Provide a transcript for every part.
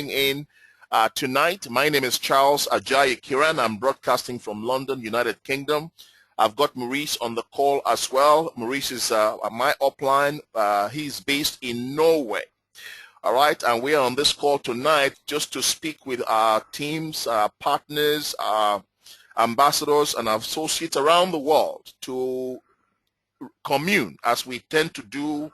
in tonight. My name is Charles Ajayi Kiran. I'm broadcasting from London, United Kingdom. I've got Maurice on the call as well. Maurice is my upline. He's based in Norway. All right, and we are on this call tonight just to speak with our teams, our partners, our ambassadors, and our associates around the world to commune as we tend to do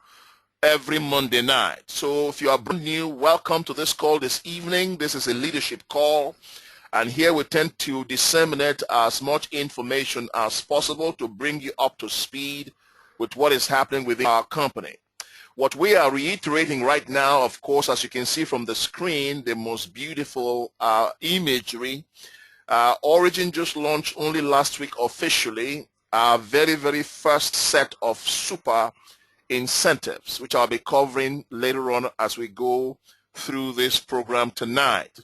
every Monday night. So if you are brand new, welcome to this call this evening. This is a leadership call, and here we tend to disseminate as much information as possible to bring you up to speed with what is happening within our company. What we are reiterating right now, of course, as you can see from the screen, the most beautiful imagery. Origin just launched only last week officially our very first set of super incentives, which I'll be covering later on as we go through this program tonight.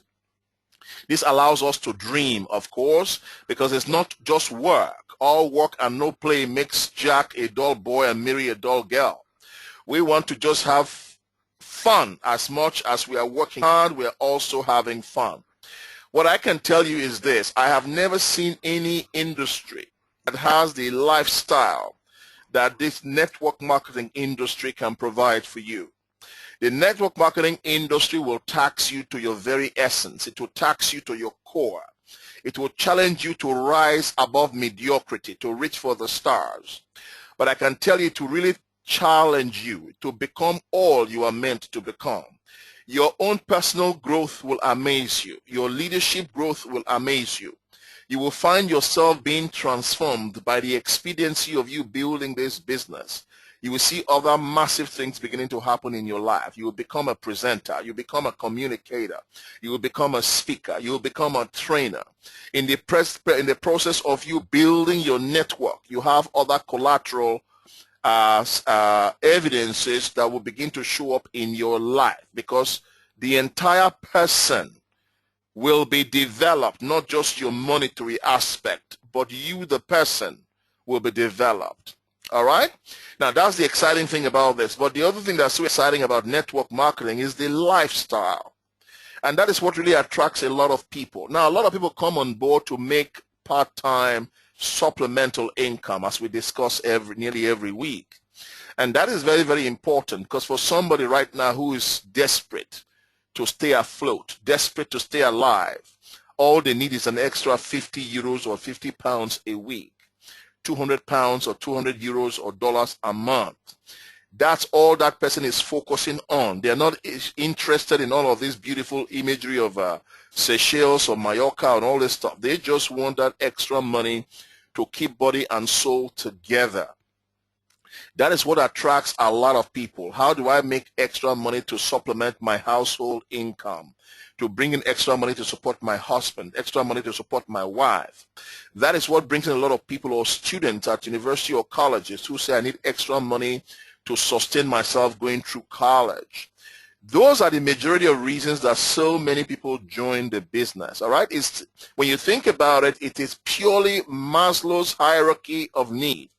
This allows us to dream, of course, because it's not just work. All work and no play makes Jack a dull boy and Mary a dull girl. We want to just have fun. As much as we are working hard, we are also having fun. What I can tell you is this: I have never seen any industry that has the lifestyle that this network marketing industry can provide for you. The network marketing industry will tax you to your very essence. It will tax you to your core. It will challenge you to rise above mediocrity, to reach for the stars. But I can tell you, to really challenge you to become all you are meant to become. Your own personal growth will amaze you. Your leadership growth will amaze you. You will find yourself being transformed by the expediency of you building this business. You will see other massive things beginning to happen in your life. You will become a presenter. You become a communicator. You will become a speaker. You will become a trainer. In the process of you building your network, you have other collateral evidences that will begin to show up in your life, because the entire person will be developed, not just your monetary aspect, but you, the person, will be developed. All right? Now, that's the exciting thing about this. But the other thing that's so exciting about network marketing is the lifestyle. And that is what really attracts a lot of people. Now, a lot of people come on board to make part-time supplemental income, as we discuss nearly every week. And that is very important, because for somebody right now who is desperate to stay afloat, desperate to stay alive, all they need is an extra 50 euros or 50 pounds a week, 200 pounds or 200 euros or dollars a month. That's all that person is focusing on. They're not interested in all of this beautiful imagery of Seychelles or Mallorca and all this stuff. They just want that extra money to keep body and soul together. That is what attracts a lot of people. How do I make extra money to supplement my household income, to bring in extra money to support my husband, extra money to support my wife? That is what brings in a lot of people or students at university or colleges who say, I need extra money to sustain myself going through college. Those are the majority of reasons that so many people join the business. All right? When you think about it, it is purely Maslow's hierarchy of need.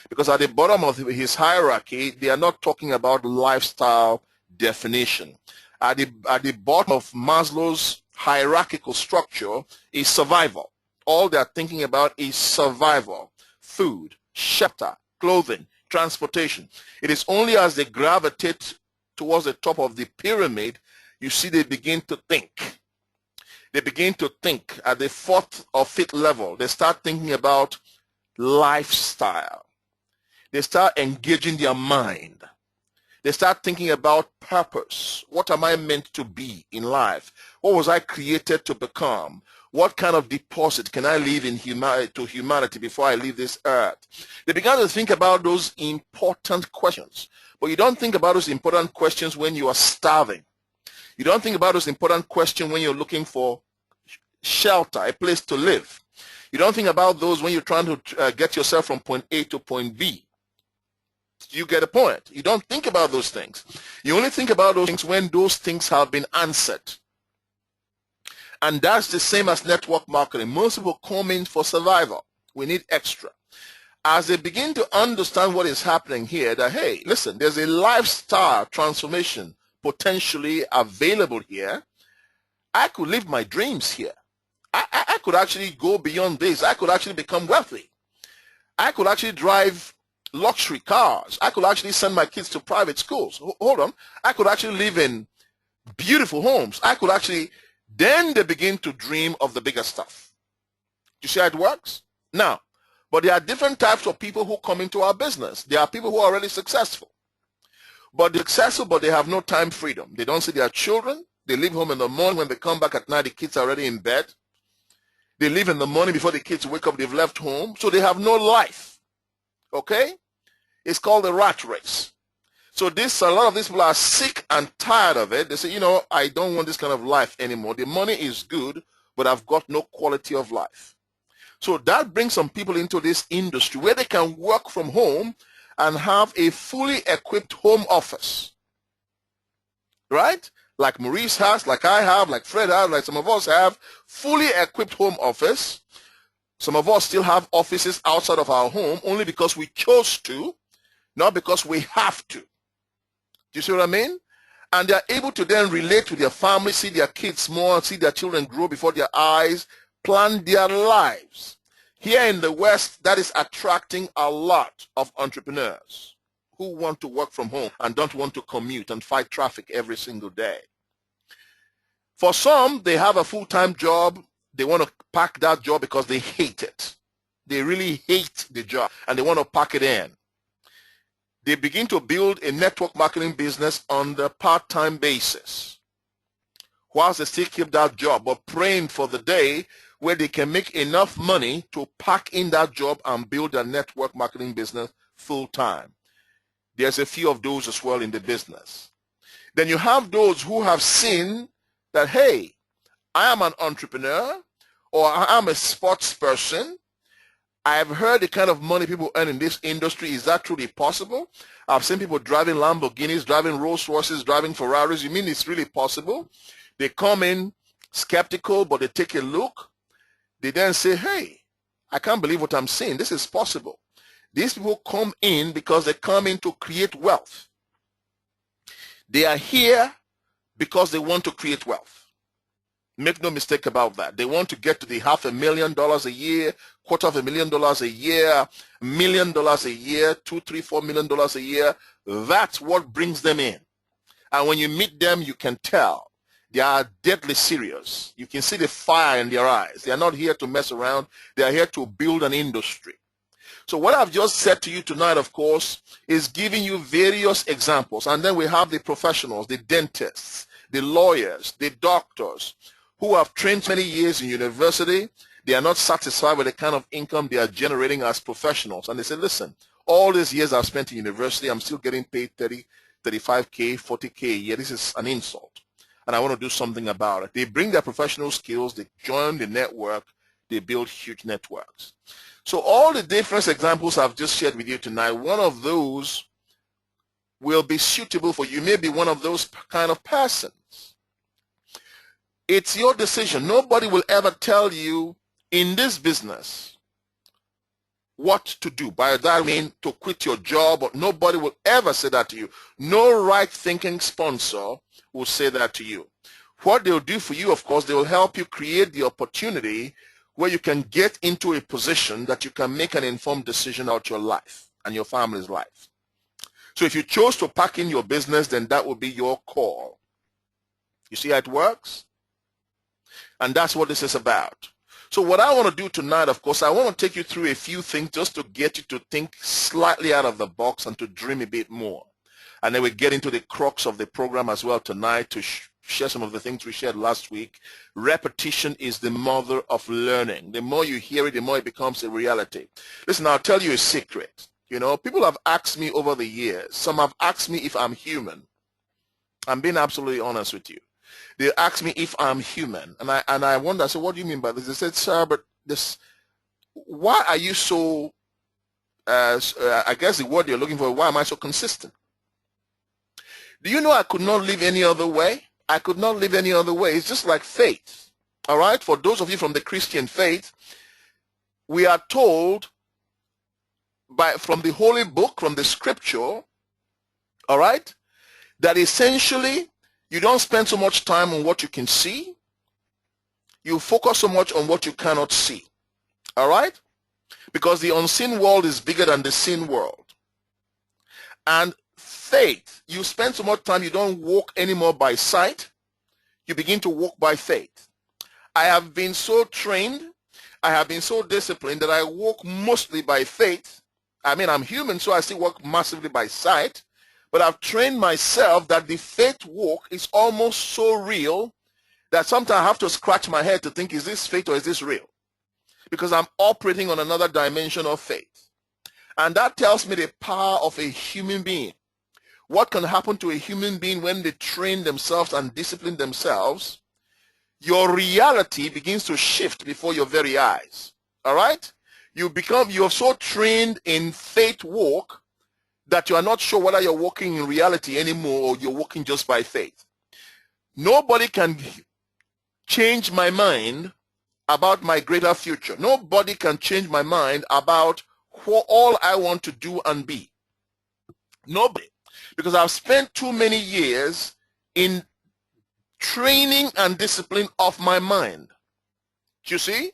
Because at the bottom of his hierarchy, they are not talking about lifestyle definition. At the bottom of Maslow's hierarchical structure is survival. All they are thinking about is survival: food, shelter, clothing, transportation. It is only as they gravitate towards the top of the pyramid, you see they begin to think. They begin to think at the fourth or fifth level. They start thinking about lifestyle. They start engaging their mind. They start thinking about purpose. What am I meant to be in life? What was I created to become? What kind of deposit can I leave in humanity before I leave this earth? They began to think about those important questions. But you don't think about those important questions when you are starving. You don't think about those important questions when you're looking for shelter, a place to live. You don't think about those when you're trying to get yourself from point A to point B. You get a point. You don't think about those things. You only think about those things when those things have been answered. And that's the same as network marketing. Most people come in for survival. We need extra. As they begin to understand what is happening here, that, hey, listen, there's a lifestyle transformation potentially available here, I could live my dreams here. I could actually go beyond this. I could actually become wealthy. I could actually drive luxury cars. I could actually send my kids to private schools. Hold on. I could actually live in beautiful homes. I could actually, then they begin to dream of the bigger stuff. You see how it works? Now, but there are different types of people who come into our business. There are people who are already successful. But they're successful, but they have no time freedom. They don't see their children. They leave home in the morning. When they come back at night, the kids are already in bed. They leave in the morning before the kids wake up. They've left home. So they have no life. Okay? It's called the rat race. So a lot of these people are sick and tired of it. They say, you know, I don't want this kind of life anymore. The money is good, but I've got no quality of life. So that brings some people into this industry where they can work from home and have a fully equipped home office. Right? Like Maurice has, like I have, like Fred has, like some of us have, fully equipped home office. Some of us still have offices outside of our home only because we chose to, not because we have to. Do you see what I mean? And they're able to then relate to their family, see their kids more, see their children grow before their eyes, plan their lives. Here in the West, that is attracting a lot of entrepreneurs who want to work from home and don't want to commute and fight traffic every single day. For some, they have a full-time job. They want to pack that job because they hate it. They really hate the job and they want to pack it in. They begin to build a network marketing business on the part-time basis whilst they still keep that job, but praying for the day where they can make enough money to pack in that job and build a network marketing business full-time. There's a few of those as well in the business. Then you have those who have seen that, hey, I am an entrepreneur or I am a sports person. I've heard the kind of money people earn in this industry. Is that truly possible? I've seen people driving Lamborghinis, driving Rolls Royces, driving Ferraris. You mean it's really possible? They come in skeptical, but they take a look. They then say, hey, I can't believe what I'm seeing. This is possible. These people come in because they come in to create wealth. They are here because they want to create wealth. Make no mistake about that. They want to get to the $500,000 a year, $250,000 a year, $1 million a year, $2, $3, $4 million a year. That's what brings them in. And when you meet them, you can tell they are deadly serious. You can see the fire in their eyes. They are not here to mess around. They are here to build an industry. So what I've just said to you tonight, of course, is giving you various examples. And then we have the professionals, the dentists, the lawyers, the doctors, who have trained many years in university. They are not satisfied with the kind of income they are generating as professionals. And they say, listen, all these years I've spent in university, I'm still getting paid 30, 35K, 40K a year. This is an insult. And I want to do something about it. They bring their professional skills, they join the network, they build huge networks. So all the different examples I've just shared with you tonight, one of those will be suitable for you. You may be one of those kind of persons. It's your decision. Nobody will ever tell you in this business what to do. By that I mean to quit your job, but nobody will ever say that to you. No right-thinking sponsor will say that to you. What they'll do for you, of course, they will help you create the opportunity where you can get into a position that you can make an informed decision about your life and your family's life. So if you chose to pack in your business, then that will be your call. You see how it works? And that's what this is about. So what I want to do tonight, of course, I want to take you through a few things just to get you to think slightly out of the box and to dream a bit more. And then we get into the crux of the program as well tonight to share some of the things we shared last week. Repetition is the mother of learning. The more you hear it, the more it becomes a reality. Listen, I'll tell you a secret. You know, people have asked me over the years. Some have asked me if I'm human. I'm being absolutely honest with you. They ask me if I'm human, and I wonder. I said, "What do you mean by this?" They said, "Sir, but this, why are you so? I guess the word you're looking for. Why am I so consistent?" Do you know I could not live any other way? I could not live any other way. It's just like faith. All right. For those of you from the Christian faith, we are told from the Holy Book, from the Scripture, all right, that essentially you don't spend so much time on what you can see, You focus so much on what you cannot see. All right? Because the unseen world is bigger than the seen world. And faith, you spend so much time, you don't walk anymore by sight. You begin to walk by faith. I have been so trained, I have been so disciplined that I walk mostly by faith. I mean, I'm human, so I still walk massively by sight. But I've trained myself that the faith walk is almost so real that sometimes I have to scratch my head to think, is this faith or is this real? Because I'm operating on another dimension of faith. And that tells me the power of a human being. What can happen to a human being when they train themselves and discipline themselves? Your reality begins to shift before your very eyes. All right? You're so trained in faith walk that you are not sure whether you're walking in reality anymore or you're walking just by faith. Nobody can change my mind about my greater future. Nobody can change my mind about all I want to do and be. Nobody. Because I've spent too many years in training and discipline of my mind. You see?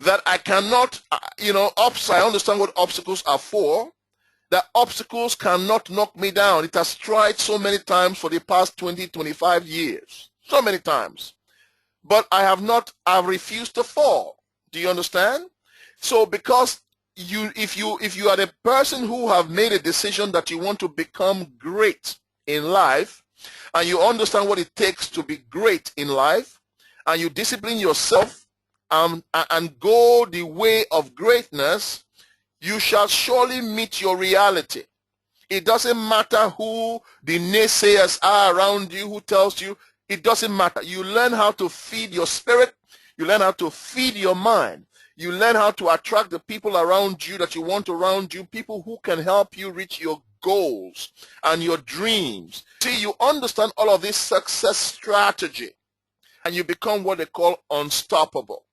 That I cannot, I understand what obstacles are for. That obstacles cannot knock me down. It has tried so many times for the past 20, 25 years. So many times. But I've refused to fall. Do you understand? So because if you are the person who have made a decision that you want to become great in life, and you understand what it takes to be great in life, and you discipline yourself and go the way of greatness, you shall surely meet your reality. It doesn't matter who the naysayers are around you, who tells you. It doesn't matter. You learn how to feed your spirit. You learn how to feed your mind. You learn how to attract the people around you that you want around you, people who can help you reach your goals and your dreams. See, you understand all of this success strategy, and you become what they call unstoppable.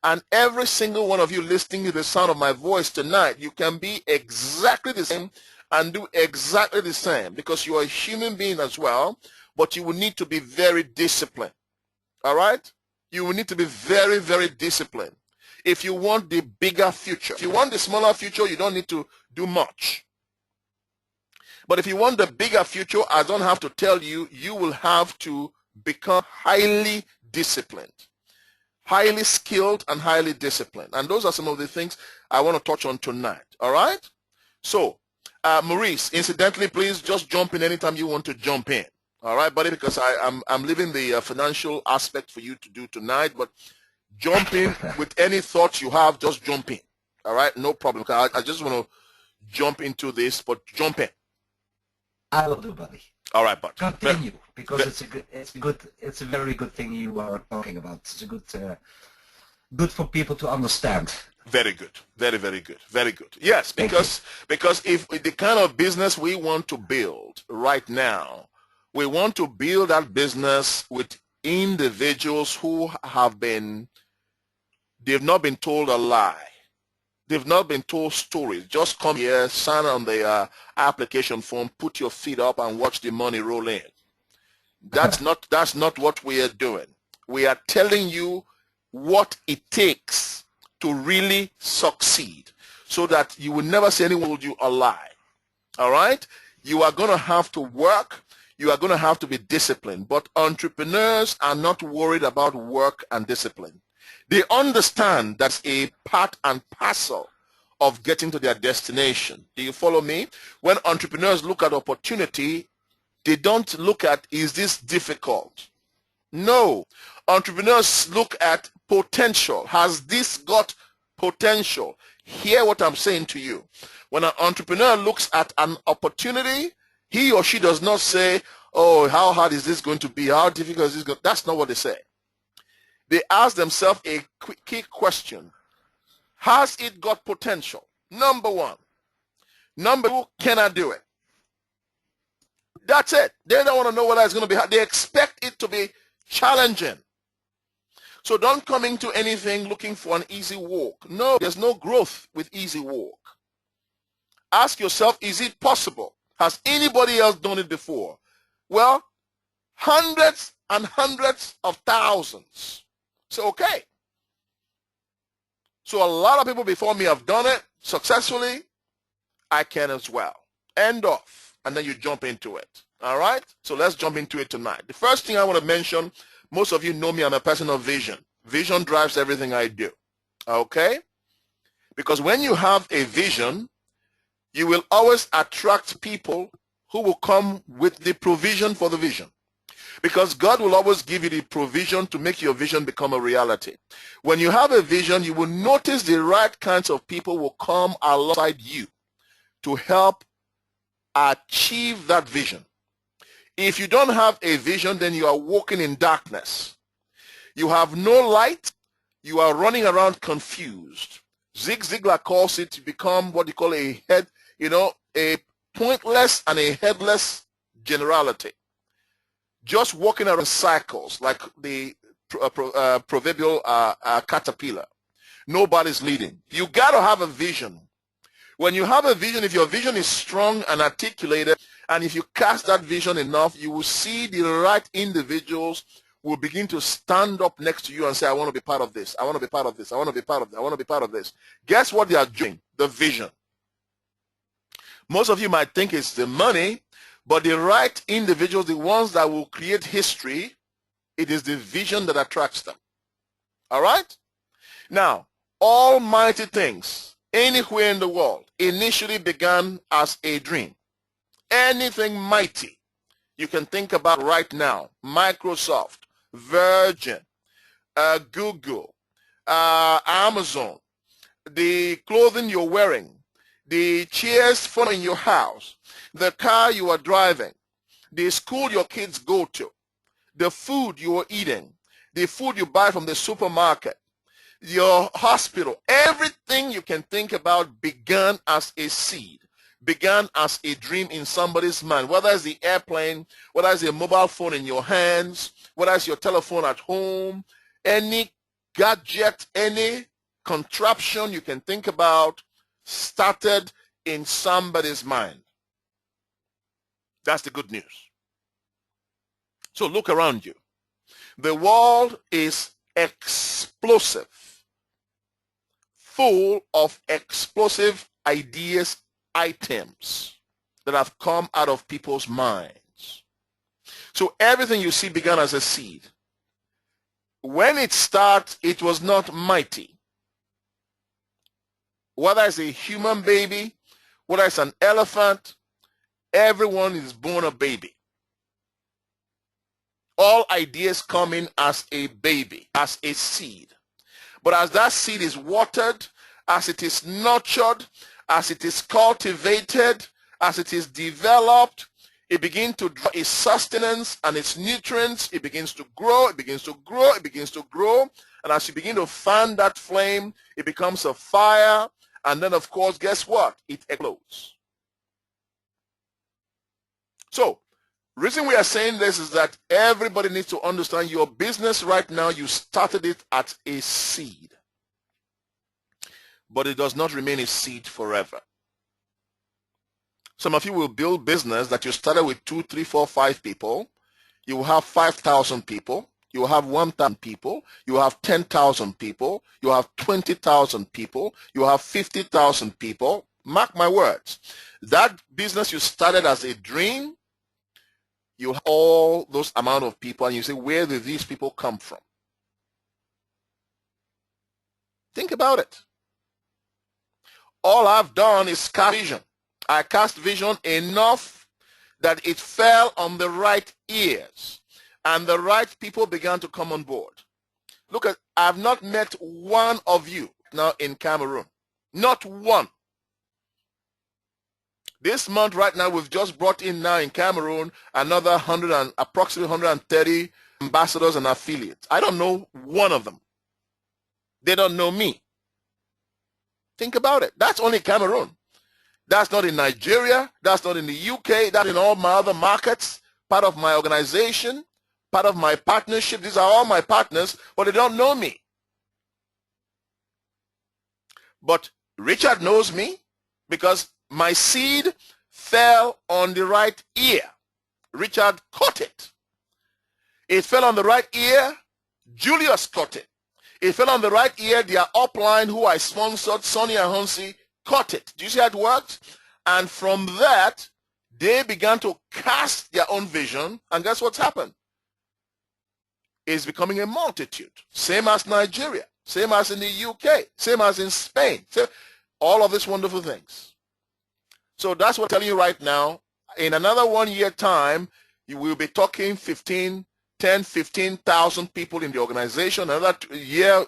And every single one of you listening to the sound of my voice tonight, you can be exactly the same and do exactly the same, because you are a human being as well, but you will need to be very disciplined. All right? You will need to be very, very disciplined. If you want the bigger future. If you want the smaller future, you don't need to do much. But if you want the bigger future, I don't have to tell you, you will have to become highly disciplined. Highly skilled and highly disciplined. And those are some of the things I want to touch on tonight. All right? So, Maurice, incidentally, please just jump in anytime you want to jump in. All right, buddy, because I'm leaving the financial aspect for you to do tonight, but jump in with any thoughts you have, just jump in. All right, no problem. I just want to jump into this, but jump in. I will do, buddy. All right, bud. Continue, because it's a very good thing you are talking about. It's a good for people to understand. Very good. Very, very good. Very good. Yes, because if the kind of business we want to build right now, we want to build that business with individuals who they've not been told a lie. They've not been told stories. Just come here, sign on the application form, put your feet up and watch the money roll in. That's not what we are doing. We are telling you what it takes to really succeed, so that you will never see anyone told you a lie. All right? You are going to have to work. You are going to have to be disciplined. But entrepreneurs are not worried about work and discipline. They understand that's a part and parcel of getting to their destination. Do you follow me? When entrepreneurs look at opportunity, they don't look at, is this difficult? No. Entrepreneurs look at potential. Has this got potential? Hear what I'm saying to you. When an entrepreneur looks at an opportunity, he or she does not say, oh, how hard is this going to be? How difficult is this going to be? That's not what they say. They ask themselves a key question. Has it got potential? Number one. Number two, can I do it? That's it. They don't want to know whether it's going to be hard. They expect it to be challenging. So don't come into anything looking for an easy walk. No, there's no growth with easy walk. Ask yourself, is it possible? Has anybody else done it before? Well, hundreds and hundreds of thousands So, okay. So a lot of people before me have done it successfully. I can as well. End off. And then you jump into it. All right? So let's jump into it tonight. The first thing I want to mention, most of you know me, I'm a person of vision. Vision drives everything I do. Okay? Because when you have a vision, you will always attract people who will come with the provision for the vision. Because God will always give you the provision to make your vision become a reality. When you have a vision, you will notice the right kinds of people will come alongside you to help achieve that vision. If you don't have a vision, then you are walking in darkness. You have no light. You are running around confused. Zig Ziglar calls it to become what you call a pointless and a headless generality. Just walking around cycles like the proverbial caterpillar. Nobody's leading. You got to have a vision. When you have a vision, if your vision is strong and articulated, and if you cast that vision enough, you will see the right individuals will begin to stand up next to you and say, I want to be part of this. I want to be part of this. I want to be part of this. I want to be part of this. Guess what they are doing? The vision. Most of you might think it's the money, but the right individuals, the ones that will create history, it is the vision that attracts them. All right? Now, all mighty things anywhere in the world initially began as a dream. Anything mighty you can think about right now, Microsoft, Virgin, Google, Amazon, the clothing you're wearing, the chairs for in your house, the car you are driving, the school your kids go to, the food you are eating, the food you buy from the supermarket, your hospital, everything you can think about began as a seed, began as a dream in somebody's mind, whether it's the airplane, whether it's a mobile phone in your hands, whether it's your telephone at home, any gadget, any contraption you can think about started in somebody's mind. That's the good news. So look around you. The world is explosive, full of explosive ideas, items that have come out of people's minds. So everything you see began as a seed. When it starts, it was not mighty. Whether it's a human baby, whether it's an elephant, everyone is born a baby. All ideas come in as a baby, as a seed. But as that seed is watered, as it is nurtured, as it is cultivated, as it is developed, it begins to draw its sustenance and its nutrients. It begins to grow, it begins to grow, it begins to grow. And as you begin to fan that flame, it becomes a fire. And then, of course, guess what? It explodes. So, reason we are saying this is that everybody needs to understand your business right now, you started it at a seed. But it does not remain a seed forever. Some of you will build business that you started with 2, 3, 4, 5 people. You will have 5,000 people. You will have 1,000 people. You will have 10,000 people. You will have 20,000 people. You will have 50,000 people. Mark my words. That business you started as a dream, you have all those amount of people, and you say, where did these people come from? Think about it. All I've done is cast vision. I cast vision enough that it fell on the right ears, and the right people began to come on board. Look at, I've not met one of you now in Cameroon. Not one. This month right now, we've just brought in now in Cameroon another approximately 130 ambassadors and affiliates. I don't know one of them. They don't know me. Think about it. That's only Cameroon. That's not in Nigeria. That's not in the UK. That's in all my other markets, part of my organization, part of my partnership. These are all my partners, but they don't know me. But Richard knows me because my seed fell on the right ear. Richard caught it. It fell on the right ear. Julius caught it. It fell on the right ear. Their upline, who I sponsored, Sonny and Hansi, caught it. Do you see how it worked? And from that, they began to cast their own vision. And guess what's happened? It's becoming a multitude. Same as Nigeria. Same as in the UK. Same as in Spain. So, all of these wonderful things. So that's what I'm telling you right now. In another 1 year time, you will be talking 15,000 people in the organization. Another year,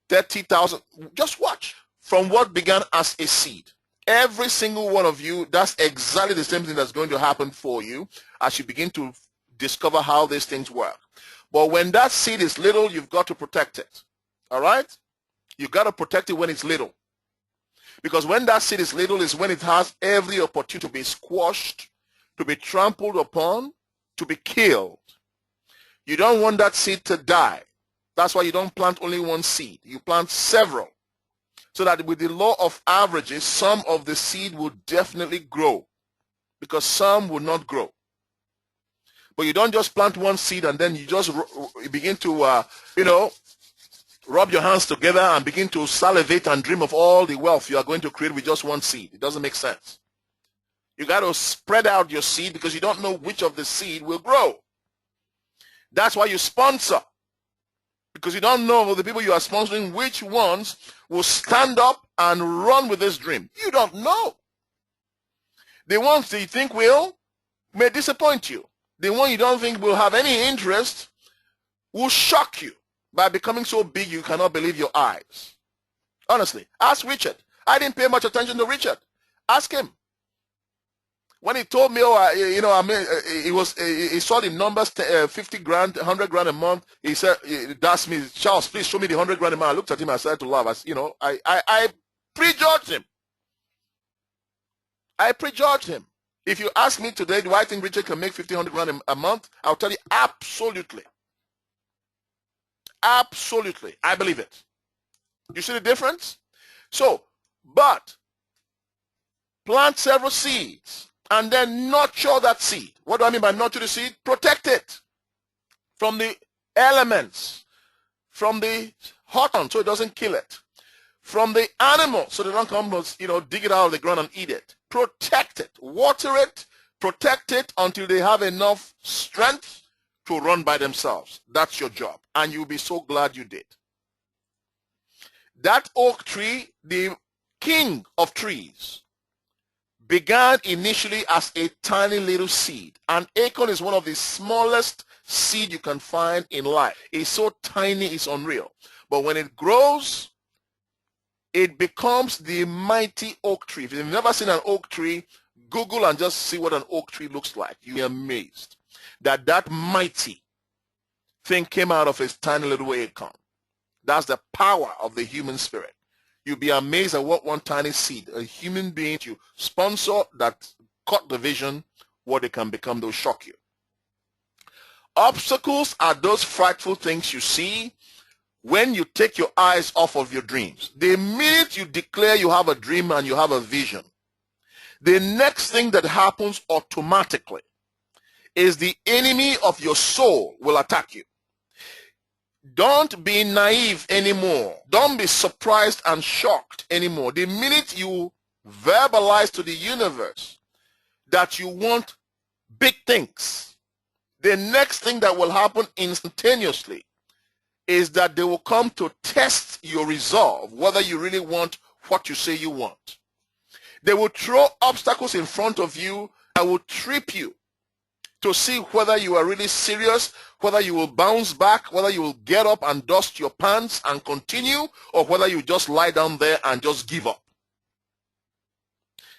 30,000. Just watch. From what began as a seed. Every single one of you, that's exactly the same thing that's going to happen for you as you begin to discover how these things work. But when that seed is little, you've got to protect it. All right? You've got to protect it when it's little. Because when that seed is little is when it has every opportunity to be squashed, to be trampled upon, to be killed. You don't want that seed to die. That's why you don't plant only one seed. You plant several. So that with the law of averages, some of the seed will definitely grow. Because some will not grow. But you don't just plant one seed and then you just begin to, rub your hands together and begin to salivate and dream of all the wealth you are going to create with just one seed. It doesn't make sense. You got to spread out your seed because you don't know which of the seed will grow. That's why you sponsor. Because you don't know the people you are sponsoring which ones will stand up and run with this dream. You don't know. The ones that you think will may disappoint you. The one you don't think will have any interest will shock you by becoming so big you cannot believe your eyes. Honestly, ask Richard. I didn't pay much attention to Richard. Ask him. When he told me, he saw the numbers, 50 grand, 100 grand a month. He said, he asked me, Charles, please show me the 100 grand a month. I looked at him, I started to laugh. I prejudged him. I prejudged him. If you ask me today, do I think Richard can make 50, 100 grand a month? I'll tell you, absolutely. Absolutely. I believe it. You see the difference? So, but plant several seeds and then nurture that seed. What do I mean by nurture the seed? Protect it from the elements, from the hot sun so it doesn't kill it, from the animals so they don't come, dig it out of the ground and eat it. Protect it, water it, protect it until they have enough strength to run by themselves. That's your job, and you'll be so glad you did. That oak tree, the king of trees, began initially as a tiny little seed. An acorn is one of the smallest seed you can find in life. It's so tiny, it's unreal. But when it grows, it becomes the mighty oak tree. If you've never seen an oak tree, Google and just see what an oak tree looks like. You'll be amazed that mighty thing came out of a tiny little acorn. That's the power of the human spirit. You'll be amazed at what one tiny seed, a human being you sponsor that caught the vision, what they can become, they'll shock you. Obstacles are those frightful things you see when you take your eyes off of your dreams. The minute you declare you have a dream and you have a vision, the next thing that happens automatically is the enemy of your soul will attack you. Don't be naive anymore. Don't be surprised and shocked anymore. The minute you verbalize to the universe that you want big things, the next thing that will happen instantaneously is that they will come to test your resolve, whether you really want what you say you want. They will throw obstacles in front of you that will trip you to see whether you are really serious, whether you will bounce back, whether you will get up and dust your pants and continue, or whether you just lie down there and just give up.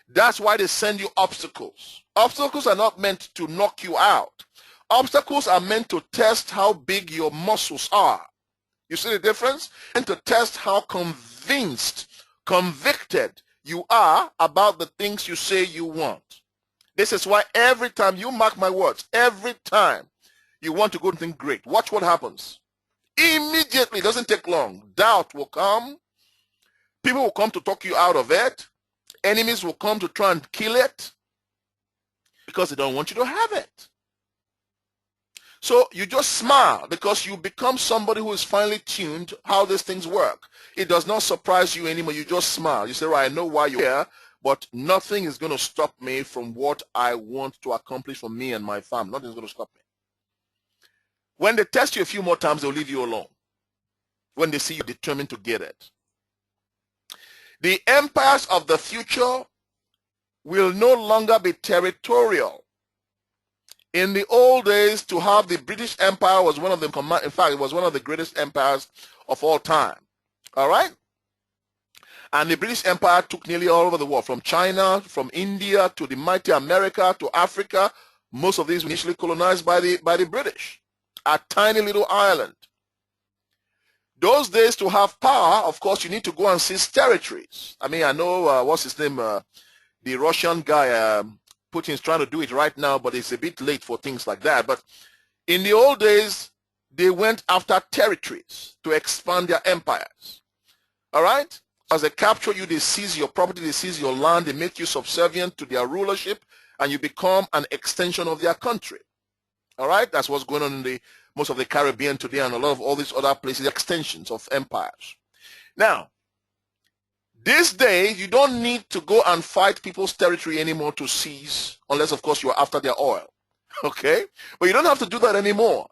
That's why they send you obstacles. Obstacles are not meant to knock you out. Obstacles are meant to test how big your muscles are. You see the difference? And to test how convinced, convicted you are about the things you say you want. This is why every time, you mark my words, every time you want to go and think great, watch what happens. Immediately, it doesn't take long. Doubt will come. People will come to talk you out of it. Enemies will come to try and kill it because they don't want you to have it. So you just smile because you become somebody who is finely tuned how these things work. It does not surprise you anymore. You just smile. You say, right, I know why you're here, but nothing is going to stop me from what I want to accomplish for me and my family. Nothing is going to stop me. When they test you a few more times, they'll leave you alone. When they see you determined to get it. The empires of the future will no longer be territorial. In the old days, to have the British Empire was one of the, in fact, it was one of the greatest empires of all time. All right? And the British Empire took nearly all over the world, from China, from India, to the mighty America, to Africa. Most of these were initially colonized by the British. A tiny little island. Those days, to have power, of course, you need to go and seize territories. I mean, I know, what's his name, the Russian guy, Putin's trying to do it right now, but it's a bit late for things like that. But in the old days, they went after territories to expand their empires. All right? As they capture you, they seize your property, they seize your land, they make you subservient to their rulership, and you become an extension of their country. All right? That's what's going on in the most of the Caribbean today and a lot of all these other places, extensions of empires. Now, these days, you don't need to go and fight people's territory anymore to seize, unless, of course, you are after their oil. Okay? But you don't have to do that anymore.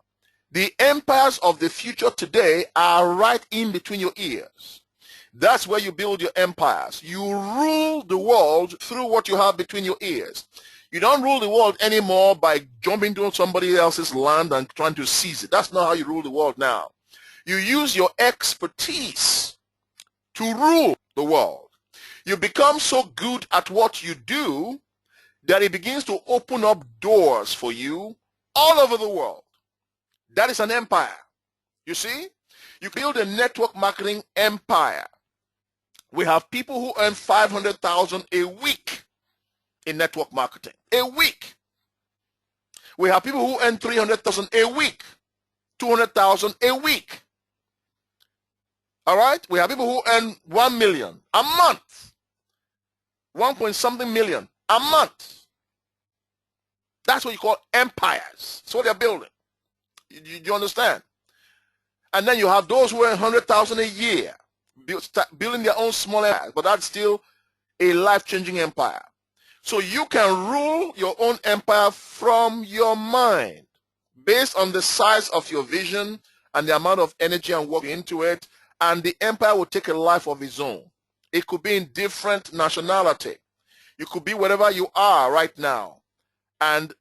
The empires of the future today are right in between your ears. That's where you build your empires. You rule the world through what you have between your ears. You don't rule the world anymore by jumping to somebody else's land and trying to seize it. That's not how you rule the world now. You use your expertise to rule the world. You become so good at what you do that it begins to open up doors for you all over the world. That is an empire. You see? You build a network marketing empire. We have people who earn $500,000 a week in network marketing. A week. We have people who earn $300,000 a week. $200,000 a week. All right? We have people who earn $1 million a month. 1-point-something million a month. That's what you call empires. That's what they're building. You understand? And then you have those who earn $100,000 a year, building their own small empires, but that's still a life-changing empire. So you can rule your own empire from your mind based on the size of your vision and the amount of energy and work into it, and the empire will take a life of its own. It could be in different nationality. You could be wherever you are right now, and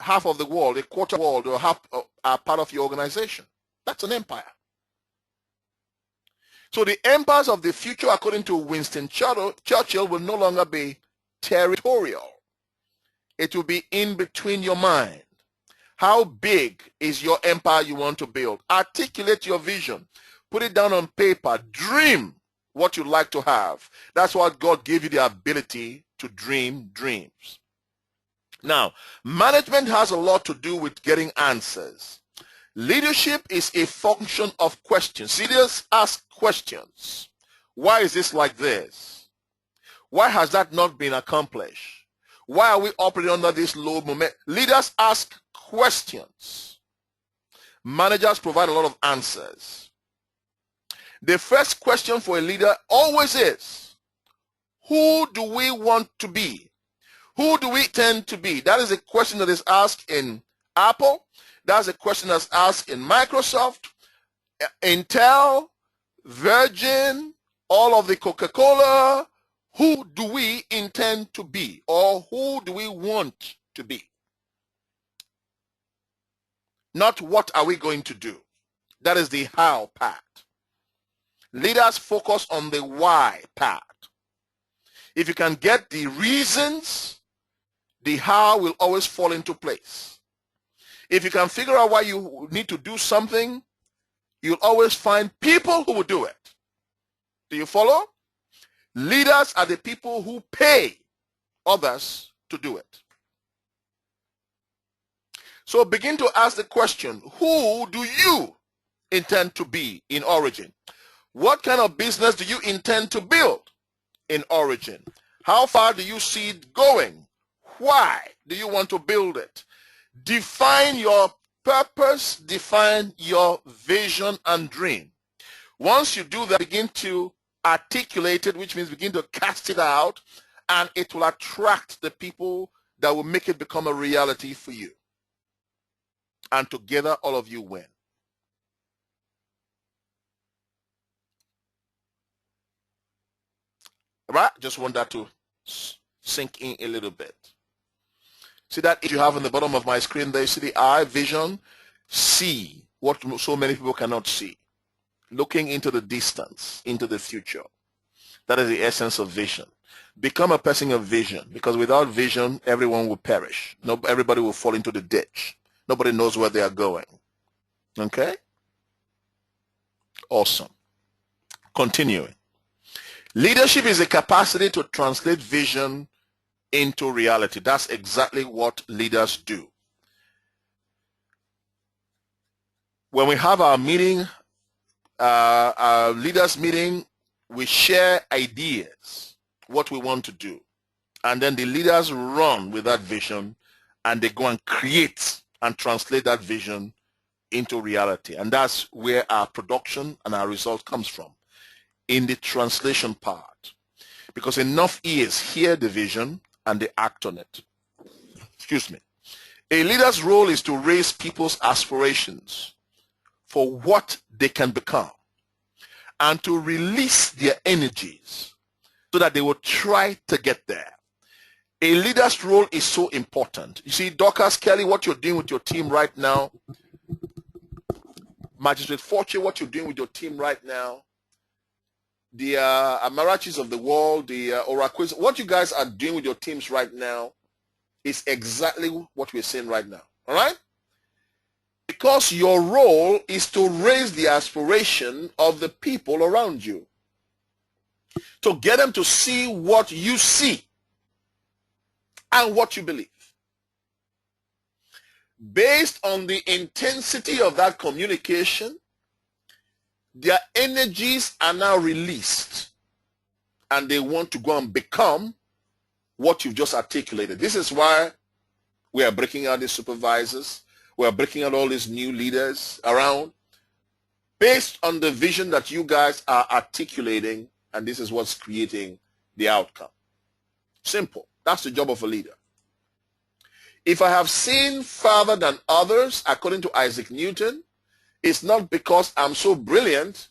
half of the world, a quarter of the world, or half are part of your organization. That's an empire. So the empires of the future, according to Winston Churchill, will no longer be territorial. It will be in between your mind. How big is your empire you want to build? Articulate your vision. Put it down on paper. Dream what you'd like to have. That's what God gave you, the ability to dream dreams. Now, management has a lot to do with getting answers. Leadership is a function of questions. Leaders ask questions. Why is this like this? Why has that not been accomplished? Why are we operating under this low moment? Leaders ask questions. Managers provide a lot of answers. The first question for a leader always is, who do we want to be? Who do we tend to be? That is a question that is asked in Apple. That's a question that's asked in Microsoft, Intel, Virgin, all of the Coca-Cola. Who do we intend to be, or who do we want to be? Not what are we going to do. That is the how part. Leaders focus on the why part. If you can get the reasons, the how will always fall into place. If you can figure out why you need to do something, you'll always find people who will do it. Do you follow? Leaders are the people who pay others to do it. So begin to ask the question, who do you intend to be in origin? What kind of business do you intend to build in origin? How far do you see it going? Why do you want to build it? Define your Purpose define your vision and dream. Once you do that, begin to articulate it, which means begin to cast it out, and it will attract the people that will make it become a reality for you. And together, all of you win. Right? Just want that to sink in a little bit. See that you have on the bottom of my screen there, you see the eye, vision, see what so many people cannot see. Looking into the distance, into the future. That is the essence of vision. Become a person of vision, because without vision, everyone will perish. Everybody will fall into the ditch. Nobody knows where they are going. Okay? Awesome. Continuing. Leadership is a capacity to translate vision into reality. That's exactly what leaders do. When we have our meeting, our leaders meeting, we share ideas, what we want to do. And then the leaders run with that vision and they go and create and translate that vision into reality. And that's where our production and our result comes from, in the translation part. Because enough ears hear the vision and they act on it. Excuse me. A leader's role is to raise people's aspirations for what they can become and to release their energies so that they will try to get there. A leader's role is so important. You see, Dorcas Kelly, what you're doing with your team right now, Magistrate Fortune, what you're doing with your team right now, the Amarachis of the world, the Oraquis, what you guys are doing with your teams right now is exactly what we're saying right now. All right? Because your role is to raise the aspiration of the people around you, to get them to see what you see and what you believe. Based on the intensity of that communication, their energies are now released and they want to go and become what you've just articulated. This is why we are breaking out these supervisors. We are breaking out all these new leaders around based on the vision that you guys are articulating, and this is what's creating the outcome. Simple. That's the job of a leader. If I have seen farther than others, according to Isaac Newton, it's not because I'm so brilliant,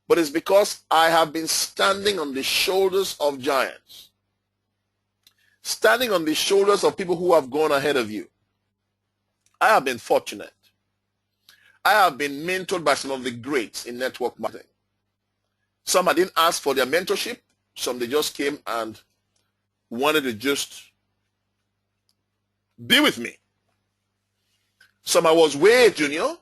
but it's because I have been standing on the shoulders of giants. Standing on the shoulders of people who have gone ahead of you. I have been fortunate. I have been mentored by some of the greats in network marketing. Some I didn't ask for their mentorship. Some they just came and wanted to just be with me. Some I was way junior.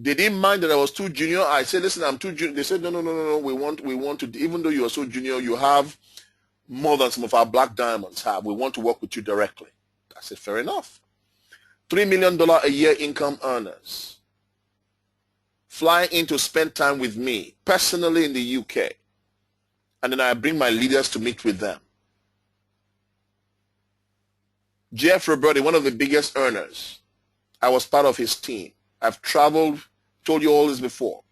They didn't mind that I was too junior. I said, listen, I'm too junior. They said, no. We want to, even though you are so junior, you have more than some of our black diamonds have. We want to work with you directly. I said, fair enough. $3 million a year income earners flying in to spend time with me personally in the UK. And then I bring my leaders to meet with them. Jeff Roberti, one of the biggest earners. I was part of his team. I've traveled, told you all this before.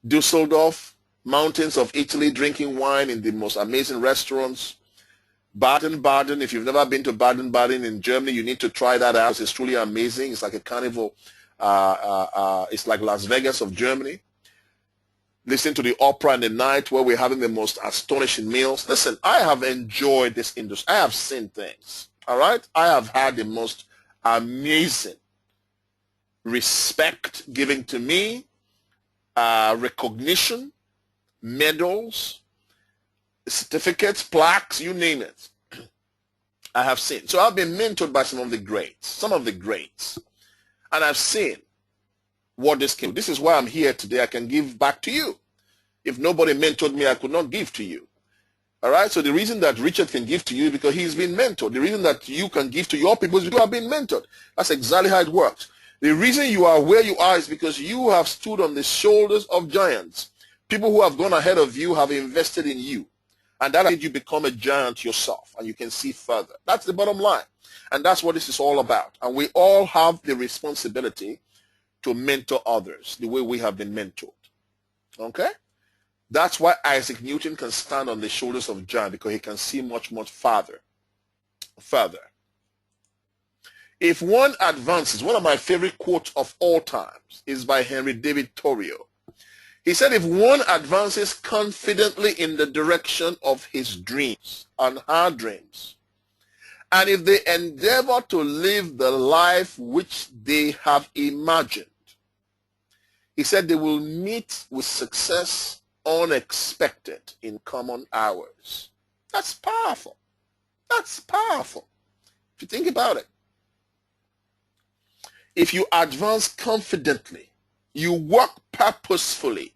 Dusseldorf, mountains of Italy, drinking wine in the most amazing restaurants. Baden-Baden, if you've never been to Baden-Baden in Germany, you need to try that out. It's truly amazing. It's like a carnival. It's like Las Vegas of Germany. Listen to the opera in the night where we're having the most astonishing meals. Listen, I have enjoyed this industry. I have seen things. All right? I have had the most amazing respect given to me, recognition, medals, certificates, plaques, you name it. I have seen. So I've been mentored by some of the greats, and I've seen what this can do. This is why I'm here today. I can give back to you. If nobody mentored me, I could not give to you. All right? So the reason that Richard can give to you is because he's been mentored. The reason that you can give to your people is because you have been mentored. That's exactly how it works. The reason you are where you are is because you have stood on the shoulders of giants. People who have gone ahead of you have invested in you. And that made you become a giant yourself, and you can see further. That's the bottom line. And that's what this is all about. And we all have the responsibility to mentor others the way we have been mentored. Okay? That's why Isaac Newton can stand on the shoulders of giants, because he can see much, much farther. If one advances, one of my favorite quotes of all times is by Henry David Thoreau. He said, if one advances confidently in the direction of his dreams and her dreams, and if they endeavor to live the life which they have imagined, he said they will meet with success unexpected in common hours. That's powerful. That's powerful. If you think about it. If you advance confidently, you work purposefully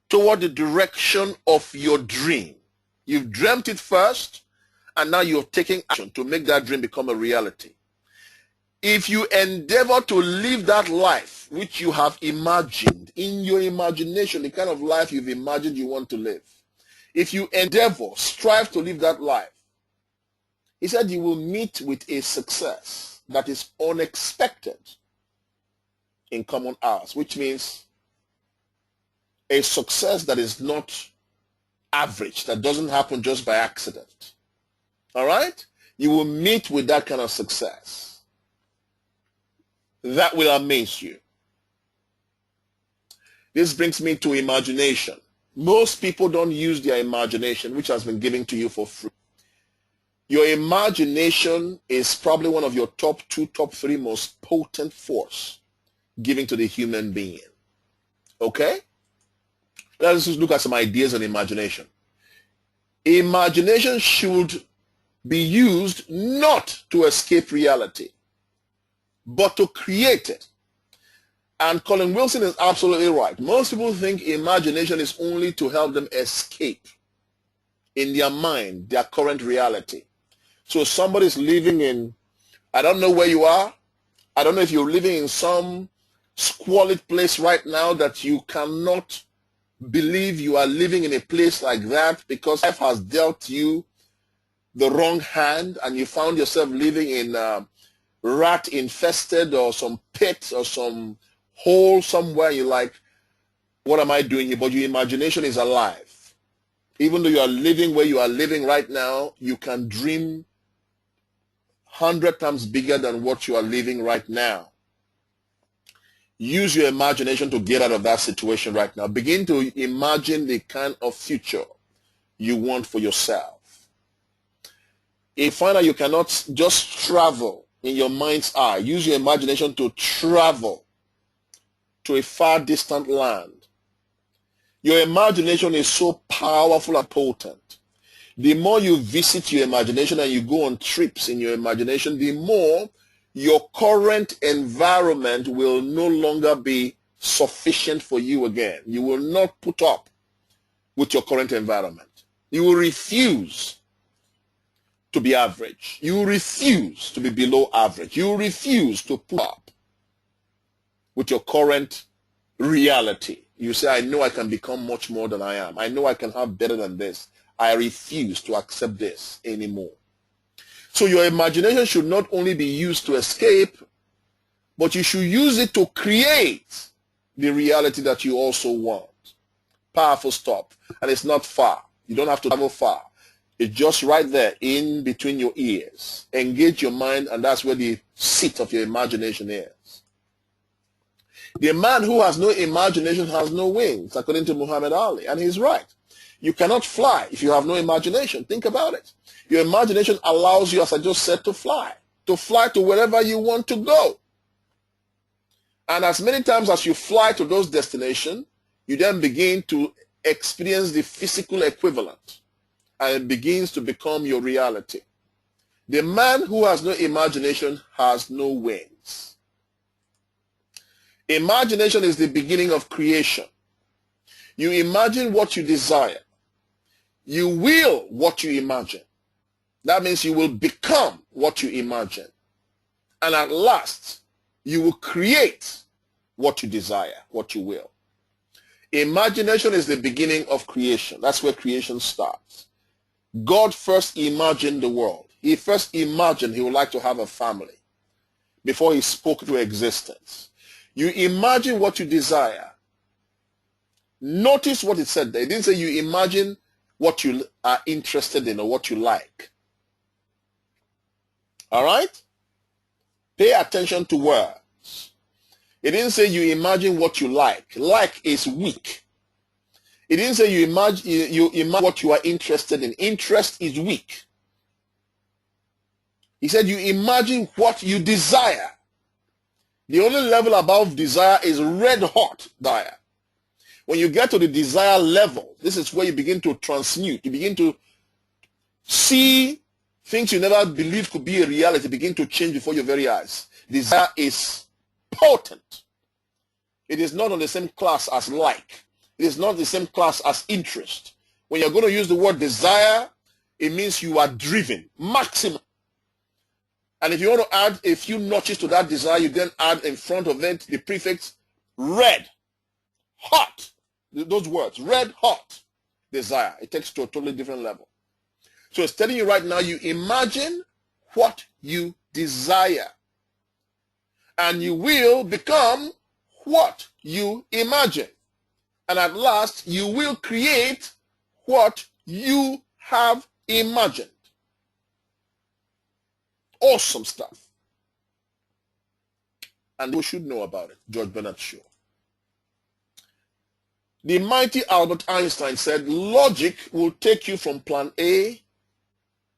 toward the direction of your dream. You've dreamt it first, and now you're taking action to make that dream become a reality. If you endeavor to live that life which you have imagined in your imagination, the kind of life you've imagined you want to live, if you endeavor, strive to live that life, he said you will meet with a success that is unexpected in common hours, which means a success that is not average, that doesn't happen just by accident. All right? You will meet with that kind of success. That will amaze you. This brings me to imagination. Most people don't use their imagination, which has been given to you for free. Your imagination is probably one of your top 2, top 3 most potent force given to the human being. Okay? Let's just look at some ideas on imagination. Imagination should be used not to escape reality, but to create it. And Colin Wilson is absolutely right. Most people think imagination is only to help them escape in their mind their current reality. So somebody's living in, I don't know where you are. I don't know if you're living in some squalid place right now that you cannot believe you are living in a place like that because life has dealt you the wrong hand and you found yourself living in rat infested or some pit or some hole somewhere. You're like, what am I doing here? But your imagination is alive. Even though you are living where you are living right now, you can dream 100 times bigger than what you are living right now. Use your imagination to get out of that situation right now. Begin to imagine the kind of future you want for yourself. If you find that you cannot just travel in your mind's eye, use your imagination to travel to a far distant land. Your imagination is so powerful and potent. The more you visit your imagination and you go on trips in your imagination, the more your current environment will no longer be sufficient for you again. You will not put up with your current environment. You will refuse to be average. You will refuse to be below average. You will refuse to put up with your current reality. You say, I know I can become much more than I am. I know I can have better than this. I refuse to accept this anymore. So your imagination should not only be used to escape, but you should use it to create the reality that you also want. Powerful stuff. And it's not far. You don't have to travel far. It's just right there in between your ears. Engage your mind, and that's where the seat of your imagination is. The man who has no imagination has no wings, according to Muhammad Ali. And he's right. You cannot fly if you have no imagination. Think about it. Your imagination allows you, as I just said, to fly to wherever you want to go. And as many times as you fly to those destinations, you then begin to experience the physical equivalent, and it begins to become your reality. The man who has no imagination has no wings. Imagination is the beginning of creation. You imagine what you desire. You will what you imagine. That means you will become what you imagine. And at last, you will create what you desire, what you will. Imagination is the beginning of creation. That's where creation starts. God first imagined the world. He first imagined he would like to have a family before he spoke to existence. You imagine what you desire. Notice what it said there. It didn't say you imagine what you are interested in or what you like. All right? Pay attention to words. It didn't say you imagine what you like. Like is weak. It didn't say you imagine what you are interested in. Interest is weak. He said you imagine what you desire. The only level above desire is red hot desire. When you get to the desire level, this is where you begin to transmute. You begin to see things you never believed could be a reality begin to change before your very eyes. Desire is potent. It is not on the same class as like. It is not the same class as interest. When you're going to use the word desire, it means you are driven, maximum. And if you want to add a few notches to that desire, you then add in front of it the prefix red, hot. Those words, red, hot, desire. It takes to a totally different level. So it's telling you right now, you imagine what you desire. And you will become what you imagine. And at last, you will create what you have imagined. Awesome stuff. And you should know about it. George Bernard Shaw. The mighty Albert Einstein said, logic will take you from plan A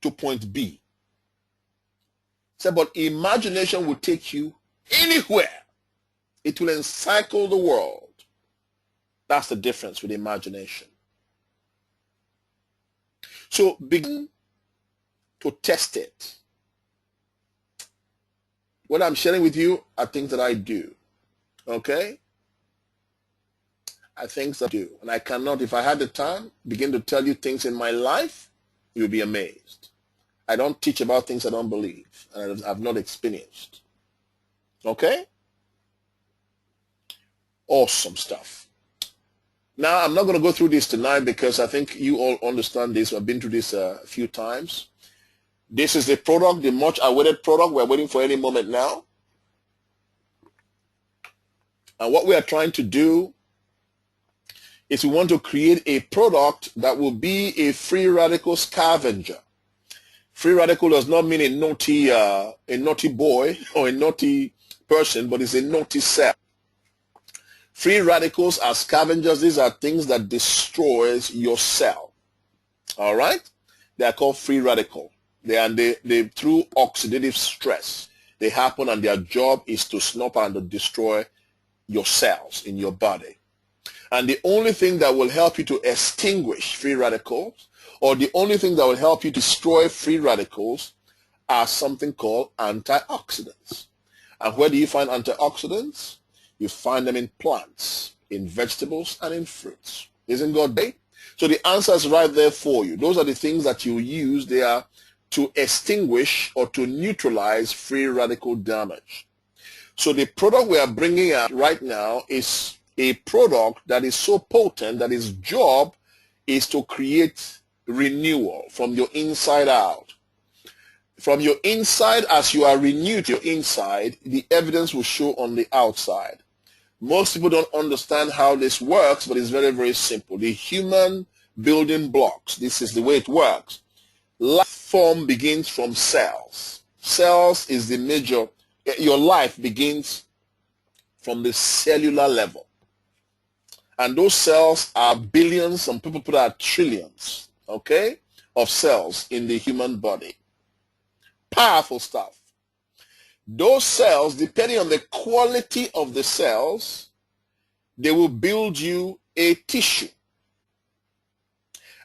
to point B. He said, but imagination will take you anywhere. It will encircle the world. That's the difference with imagination. So begin to test it. What I'm sharing with you are things that I do. Okay? Are things that I do. And I cannot, if I had the time, begin to tell you things in my life, you'll be amazed. I don't teach about things I don't believe and I've not experienced. Okay? Awesome stuff. Now, I'm not going to go through this tonight because I think you all understand this. I've been through this a few times. This is the product, the much awaited product. We're waiting for any moment now. And what we are trying to do is we want to create a product that will be a free radical scavenger. Free radical does not mean a naughty boy or a naughty person, but it's a naughty cell. Free radicals are scavengers. These are things that destroys your cell. All right? They are called free radical. They through oxidative stress. They happen and their job is to snap and to destroy your cells in your body. And the only thing that will help you to extinguish free radicals, or the only thing that will help you destroy free radicals, are something called antioxidants. And where do you find antioxidants? You find them in plants, in vegetables, and in fruits. Isn't God great? So the answer is right there for you. Those are the things that you use. They are to extinguish or to neutralize free radical damage. So the product we are bringing out right now is a product that is so potent that its job is to create renewal from your inside out. From your inside, as you are renewed your inside, the evidence will show on the outside. Most people don't understand how this works, but it's very, very simple. The human building blocks, this is the way it works. Life form begins from cells. Cells is the major, your life begins from the cellular level. And those cells are billions, some people put out trillions, okay, of cells in the human body. Powerful stuff. Those cells, depending on the quality of the cells, they will build you a tissue.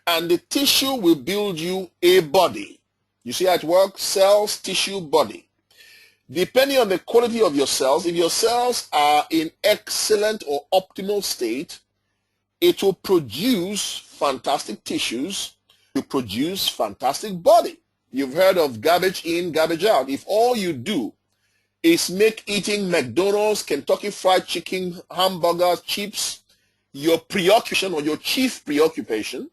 And the tissue will build you a body. You see how it works? Cells, tissue, body. Depending on the quality of your cells, if your cells are in excellent or optimal state, it will produce fantastic tissues, to produce fantastic body. You've heard of garbage in, garbage out. If all you do is make eating McDonald's, Kentucky Fried Chicken, hamburgers, chips, your preoccupation or your chief preoccupation,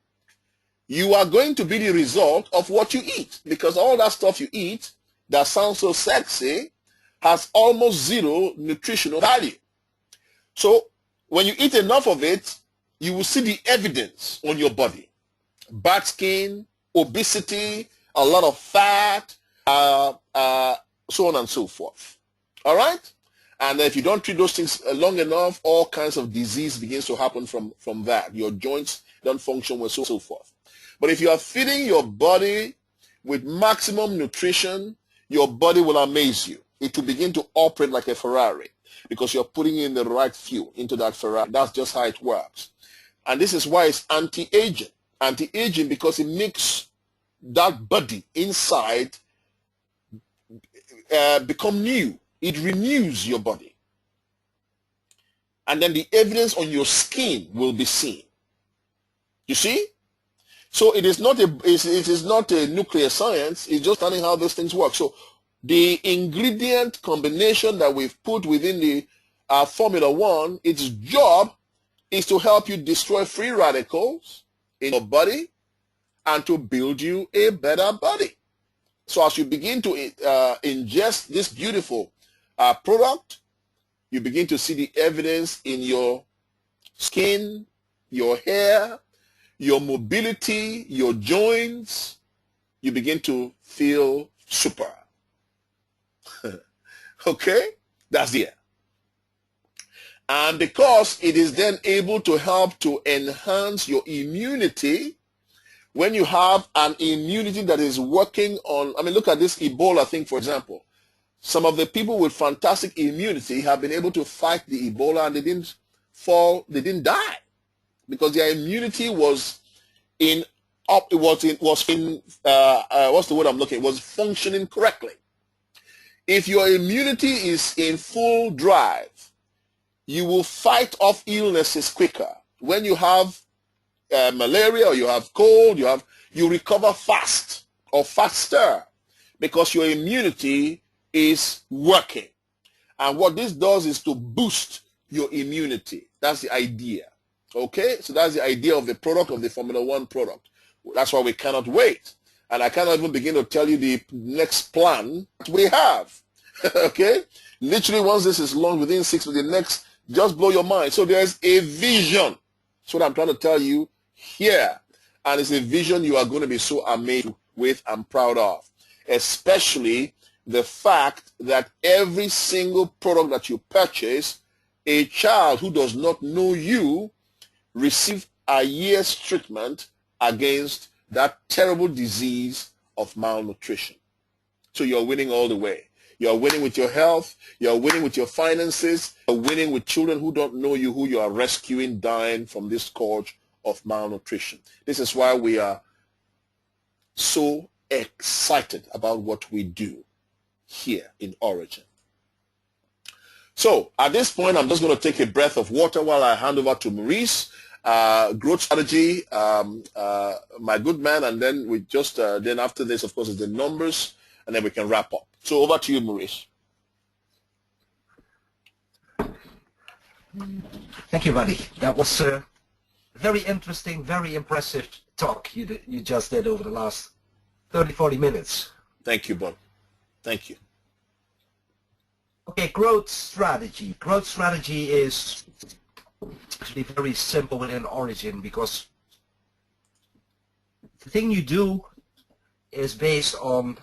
you are going to be the result of what you eat, because all that stuff you eat that sounds so sexy has almost zero nutritional value. So when you eat enough of it, you will see the evidence on your body. Bad skin, obesity, a lot of fat, so on and so forth. All right? And if you don't treat those things long enough, all kinds of disease begins to happen from that. Your joints don't function well, so forth. But if you are feeding your body with maximum nutrition, your body will amaze you. It will begin to operate like a Ferrari because you're putting in the right fuel into that Ferrari. That's just how it works. And this is why it's anti-aging. Anti-aging because it makes that body inside become new. It renews your body. And then the evidence on your skin will be seen. You see? So it is not a nuclear science. It's just learning how those things work. So the ingredient combination that we've put within the Formula One, its job is to help you destroy free radicals in your body and to build you a better body. So as you begin to ingest this beautiful product, you begin to see the evidence in your skin, your hair, your mobility, your joints. You begin to feel super. Okay? That's there. And because it is then able to help to enhance your immunity, when you have an immunity that is working on, I mean, look at this Ebola thing, for example. Some of the people with fantastic immunity have been able to fight the Ebola and they didn't fall, they didn't die because their immunity was what's the word I'm looking at? Was functioning correctly. If your immunity is in full drive, you will fight off illnesses quicker. When you have malaria or you have cold, you recover fast or faster because your immunity is working. And what this does is to boost your immunity. That's the idea. Okay? So that's the idea of the product, of the Formula One product. That's why we cannot wait. And I cannot even begin to tell you the next plan we have. Okay? Literally, once this is launched within 6 months, the next, just blow your mind. So there's a vision. That's what I'm trying to tell you here. And it's a vision you are going to be so amazed with and proud of. Especially the fact that every single product that you purchase, a child who does not know you receive a year's treatment against that terrible disease of malnutrition. So you're winning all the way. You're winning with your health. You're winning with your finances. You're winning with children who don't know you, who you are rescuing, dying from this scourge of malnutrition. This is why we are so excited about what we do here in Origin. So at this point, I'm just going to take a breath of water while I hand over to Maurice. Growth strategy, my good man, and then we just then after this, of course, is the numbers, and then we can wrap up. So over to you, Maurice. Thank you, buddy. That was a very interesting, very impressive talk you just did over the last 30-40 minutes. Thank you, Bob. Thank you. Okay, growth strategy. Growth strategy is actually very simple within Origin because the thing you do is based on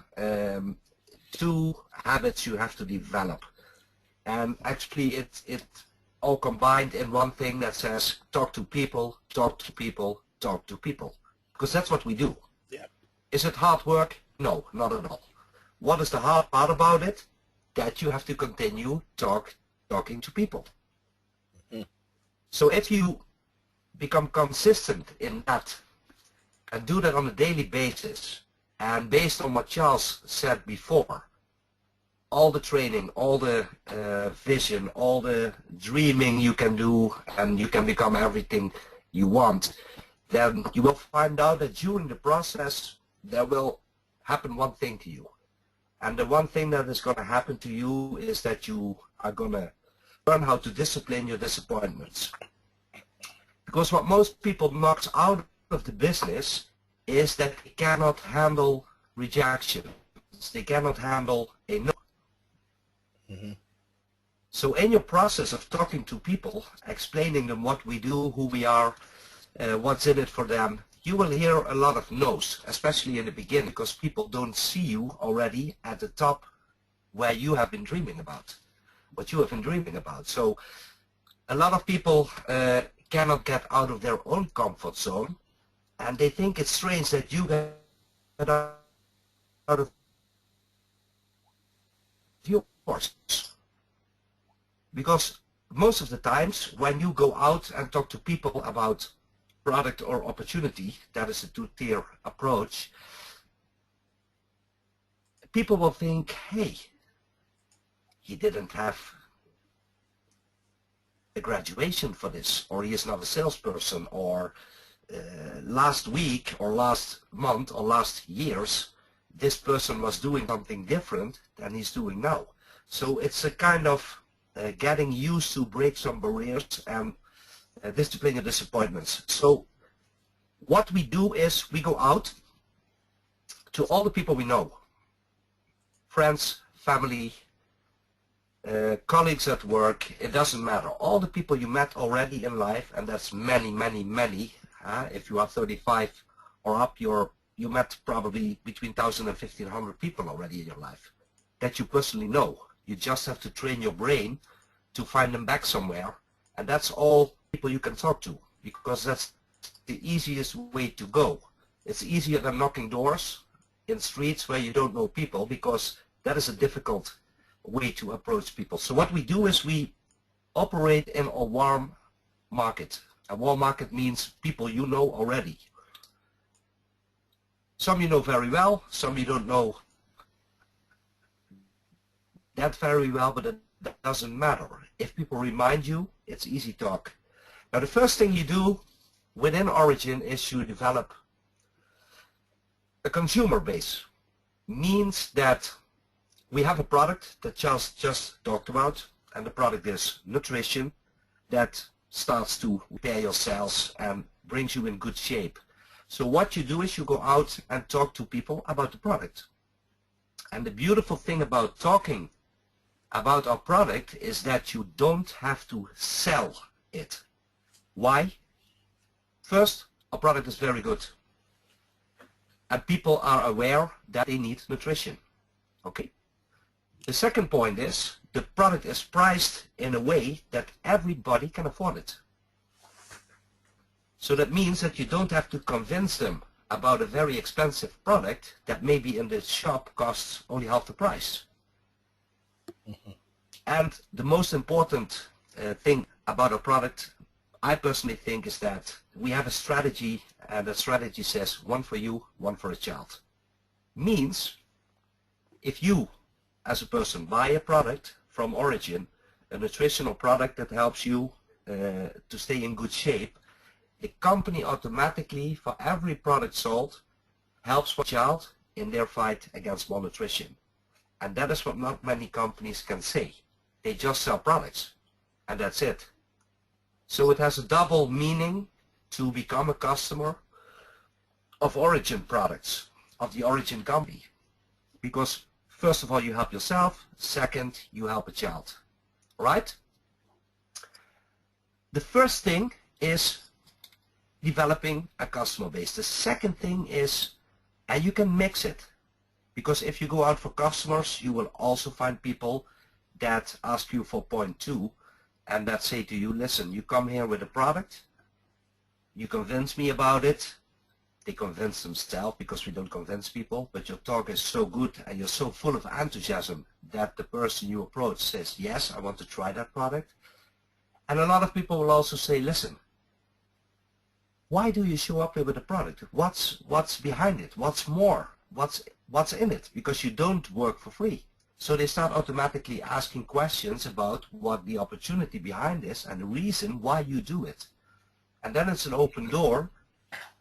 2 habits you have to develop, and actually it all combined in one thing that says talk to people, talk to people, talk to people, because that's what we do. Yeah. Is it hard work? No, not at all. What is the hard part about it? That you have to continue talking to people. Mm-hmm. So if you become consistent in that and do that on a daily basis, and based on what Charles said before, all the training, all the vision, all the dreaming you can do, and you can become everything you want, then you will find out that during the process there will happen one thing to you. And the one thing that is going to happen to you is that you are going to learn how to discipline your disappointments. Because what most people knocks out of the business is that they cannot handle rejection. They cannot handle a no. So in your process of talking to people, explaining them what we do, who we are, what's in it for them, you will hear a lot of no's, especially in the beginning, because people don't see you already at the top where you have been dreaming about, what you have been dreaming about. So a lot of people cannot get out of their own comfort zone, and they think it's strange that you get out of yours. Because most of the times when you go out and talk to people about product or opportunity, that is a two-tier approach, people will think, hey, he didn't have a graduation for this, or he is not a salesperson, or last week or last month or last years this person was doing something different than he's doing now. So it's a kind of getting used to break some barriers and discipline your disappointments. So what we do is we go out to all the people we know, friends, family, colleagues at work, it doesn't matter. All the people you met already in life, and that's many, many, many. If you are 35 or up, you met probably between 1,000 and 1,500 people already in your life that you personally know. You just have to train your brain to find them back somewhere, and that's all people you can talk to, because that's the easiest way to go. It's easier than knocking doors in streets where you don't know people, because that is a difficult way to approach people. So what we do is we operate in a warm market. A warm market means people you know already. Some you know very well, some you don't know that very well, but that doesn't matter. If people remind you, it's easy talk. Now the first thing you do within Origin is you develop a consumer base. Means that we have a product that Charles just talked about, and the product is nutrition that starts to repair your cells and brings you in good shape. So what you do is you go out and talk to people about the product. And the beautiful thing about talking about our product is that you don't have to sell it. Why? First, our product is very good. And people are aware that they need nutrition. Okay? The second point is the product is priced in a way that everybody can afford it. So that means that you don't have to convince them about a very expensive product that maybe in the shop costs only half the price. And the most important thing about our product, I personally think, is that we have a strategy, and the strategy says one for you, one for a child. Means if you as a person buy a product from Origin, a nutritional product that helps you to stay in good shape, the company automatically, for every product sold, helps a child in their fight against malnutrition. And that is what not many companies can say. They just sell products, and that's it. So it has a double meaning to become a customer of Origin products, of the Origin company. Because first of all, you help yourself. Second, you help a child. Right? The first thing is developing a customer base. The second thing is, and you can mix it, because if you go out for customers, you will also find people that ask you for point two, and that say to you, listen, you come here with a product, you convince me about it. They convince themselves, because we don't convince people, but your talk is so good and you're so full of enthusiasm that the person you approach says, yes, I want to try that product. And a lot of people will also say, listen, why do you show up here with a product? What's behind it? What's more? What's in it? Because you don't work for free. So they start automatically asking questions about what the opportunity behind is and the reason why you do it. And then it's an open door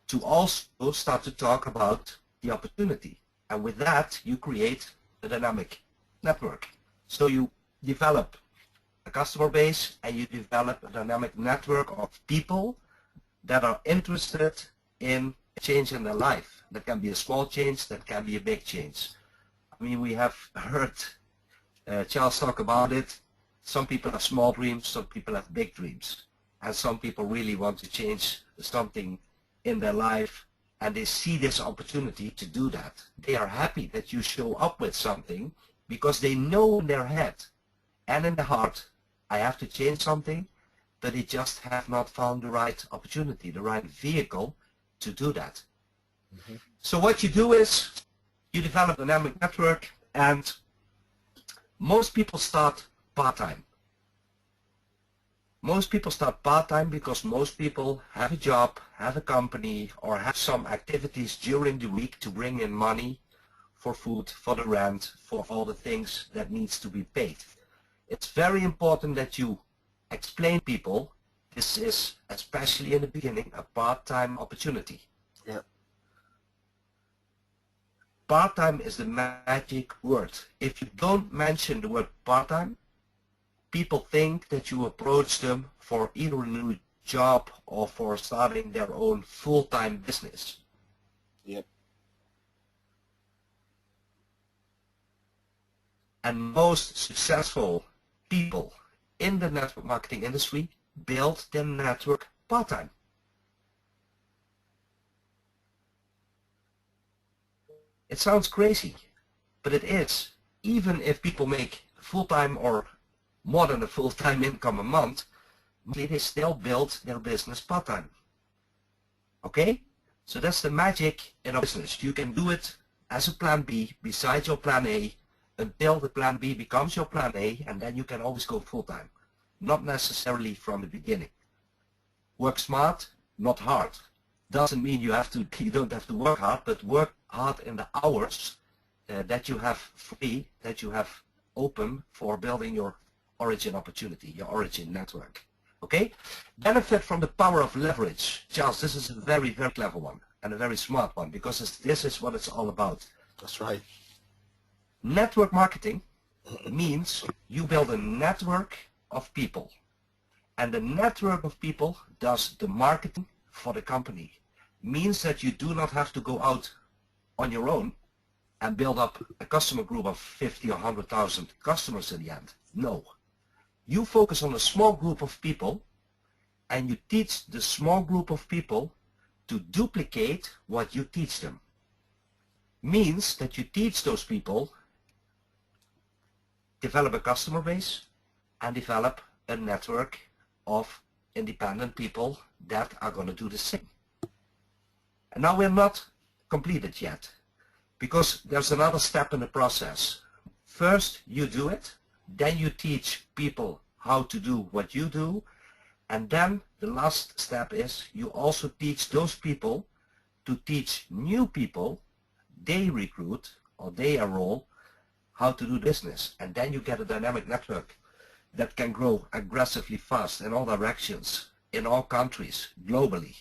to also start to talk about the opportunity. And with that, you create a dynamic network. So you develop a customer base and you develop a dynamic network of people that are interested in changing their life. That can be a small change, that can be a big change. I mean, we have heard Charles talk about it. Some people have small dreams, some people have big dreams. And some people really want to change something in their life, and they see this opportunity to do that. They are happy that you show up with something because they know in their head and in their heart, I have to change something, but they just have not found the right opportunity, the right vehicle to do that. Mm-hmm. So what you do is you develop a dynamic network, and most people start part-time. Most people start part-time because most people have a job, have a company, or have some activities during the week to bring in money for food, for the rent, for all the things that needs to be paid. It's very important that you explain people this is, especially in the beginning, a part-time opportunity. Yeah. Part-time is the magic word. If you don't mention the word part-time, people think that you approach them for either a new job or for starting their own full-time business. Yep. And most successful people in the network marketing industry build their network part-time. It sounds crazy, but it is. Even if people make full-time or more than a full-time income a month, they still build their business part-time. Okay? So that's the magic in a business. You can do it as a plan B besides your plan A until the plan B becomes your plan A, and then you can always go full-time. Not necessarily from the beginning. Work smart, not hard. Doesn't mean you don't have to work hard, but work hard in the hours that you have free, that you have open for building your origin opportunity, your origin network. Okay? Benefit from the power of leverage. Charles, this is a very, very clever one and a very smart one, because this is what it's all about. That's right. Network marketing means you build a network of people, and the network of people does the marketing for the company. Means that you do not have to go out on your own and build up a customer group of 50 or 100,000 customers in the end. No. You focus on a small group of people, and you teach the small group of people to duplicate what you teach them. Means that you teach those people develop a customer base and develop a network of independent people that are going to do the same. And now we're not completed yet, because there's another step in the process. First you do it, then you teach people how to do what you do, and then the last step is you also teach those people to teach new people they recruit or they enroll how to do business. And then you get a dynamic network that can grow aggressively fast in all directions, in all countries, globally.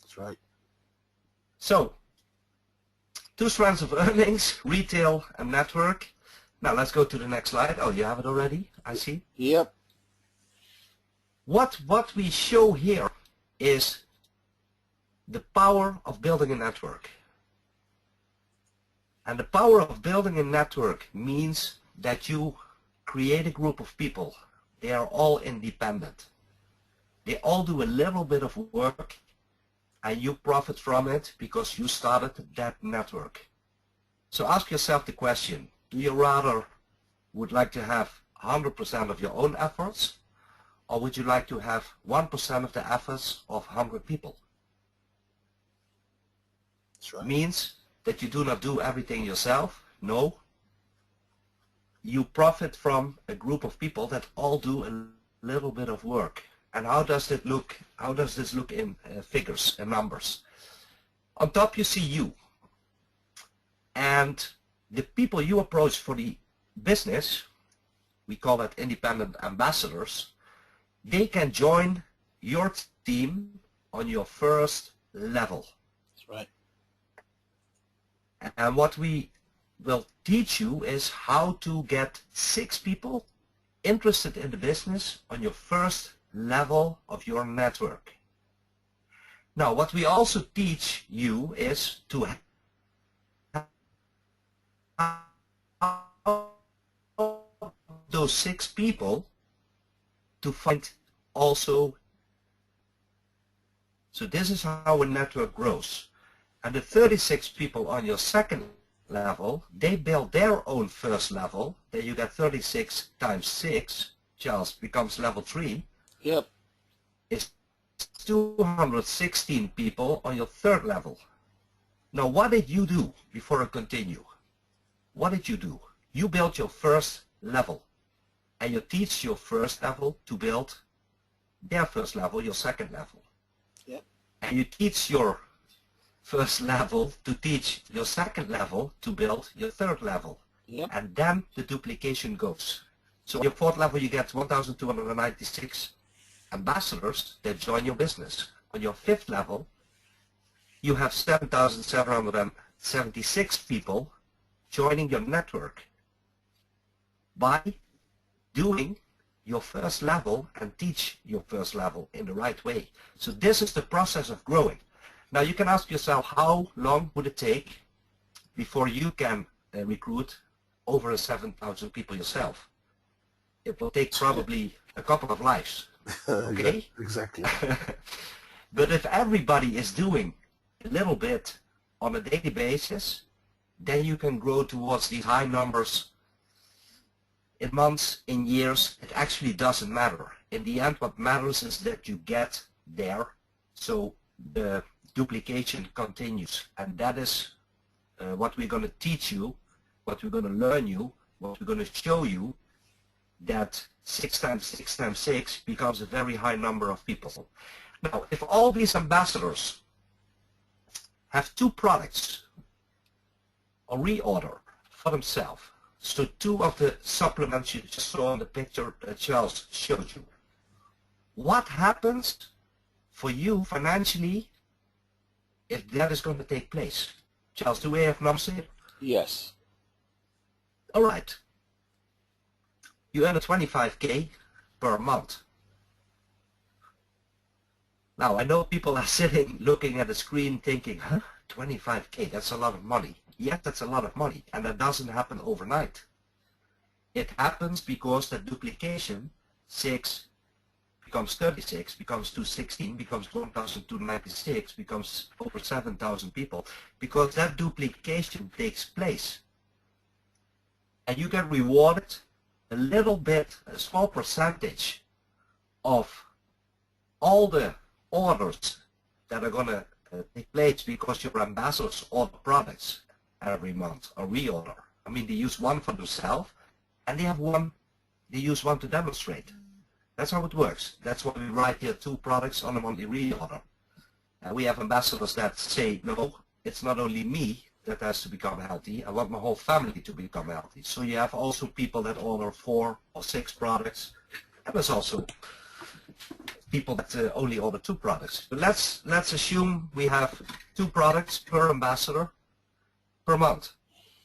That's right. So, two strands of earnings, retail and network. Now let's go to the next slide. Oh, you have it already, I see. Yep. What we show here is the power of building a network. And the power of building a network means that you create a group of people. They are all independent. They all do a little bit of work, and you profit from it because you started that network. So ask yourself the question, do you rather would like to have 100% of your own efforts, or would you like to have 1% of the efforts of 100 people? That's right. Means that you do not do everything yourself. No. You profit from a group of people that all do a little bit of work. And how does it look? How does this look in figures and numbers? On top you see you. And the people you approach for the business, we call that independent ambassadors, they can join your team on your first level. That's right. And what we will teach you is how to get 6 people interested in the business on your first level of your network. Now, what we also teach you is to those 6 people to find also. So this is how a network grows. And the 36 people on your second level, they build their own first level. Then you get 36 times 6, Charles, becomes level 3. Yep. It's 216 people on your third level. Now, what did you do before I continue? What did you do? You built your first level, and you teach your first level to build their first level, your second level. Yep. And you teach your first level to teach your second level to build your third level. Yep. And then the duplication goes. So on your fourth level you get 1,296 ambassadors that join your business. On your fifth level you have 7,776 people joining your network by doing your first level and teach your first level in the right way. So this is the process of growing. Now you can ask yourself, how long would it take before you can recruit over 7,000 people yourself? It will take probably a couple of lives, okay? Exactly. But if everybody is doing a little bit on a daily basis, then you can grow towards these high numbers in months, in years. It actually doesn't matter. In the end, what matters is that you get there. So the duplication continues, and that is what we're going to teach you, what we're going to learn you, what we're going to show you, that 6 times 6 times 6 becomes a very high number of people. Now, if all these ambassadors have 2 products or reorder for themselves, so 2 of the supplements you just saw in the picture that Charles showed you, what happens for you financially if that is going to take place? Charles, do we have numbers here? Yes. All right. You earn a 25K per month. Now, I know people are sitting looking at the screen thinking, huh, 25K, that's a lot of money. Yes, that's a lot of money, and that doesn't happen overnight. It happens because the duplication, 6 becomes 36, becomes 216, becomes 1,296, becomes over 7,000 people, because that duplication takes place. And you get rewarded a little bit, a small percentage of all the orders that are going to take place because your ambassadors order products every month, or reorder. I mean, they use one for themselves, and they use one to demonstrate. That's how it works. That's why we write here 2 products on a monthly reorder. And we have ambassadors that say, no, it's not only me that has to become healthy, I want my whole family to become healthy. So you have also people that order 4 or 6 products, and there's also people that only order 2 products. But let's assume we have 2 products per ambassador per month.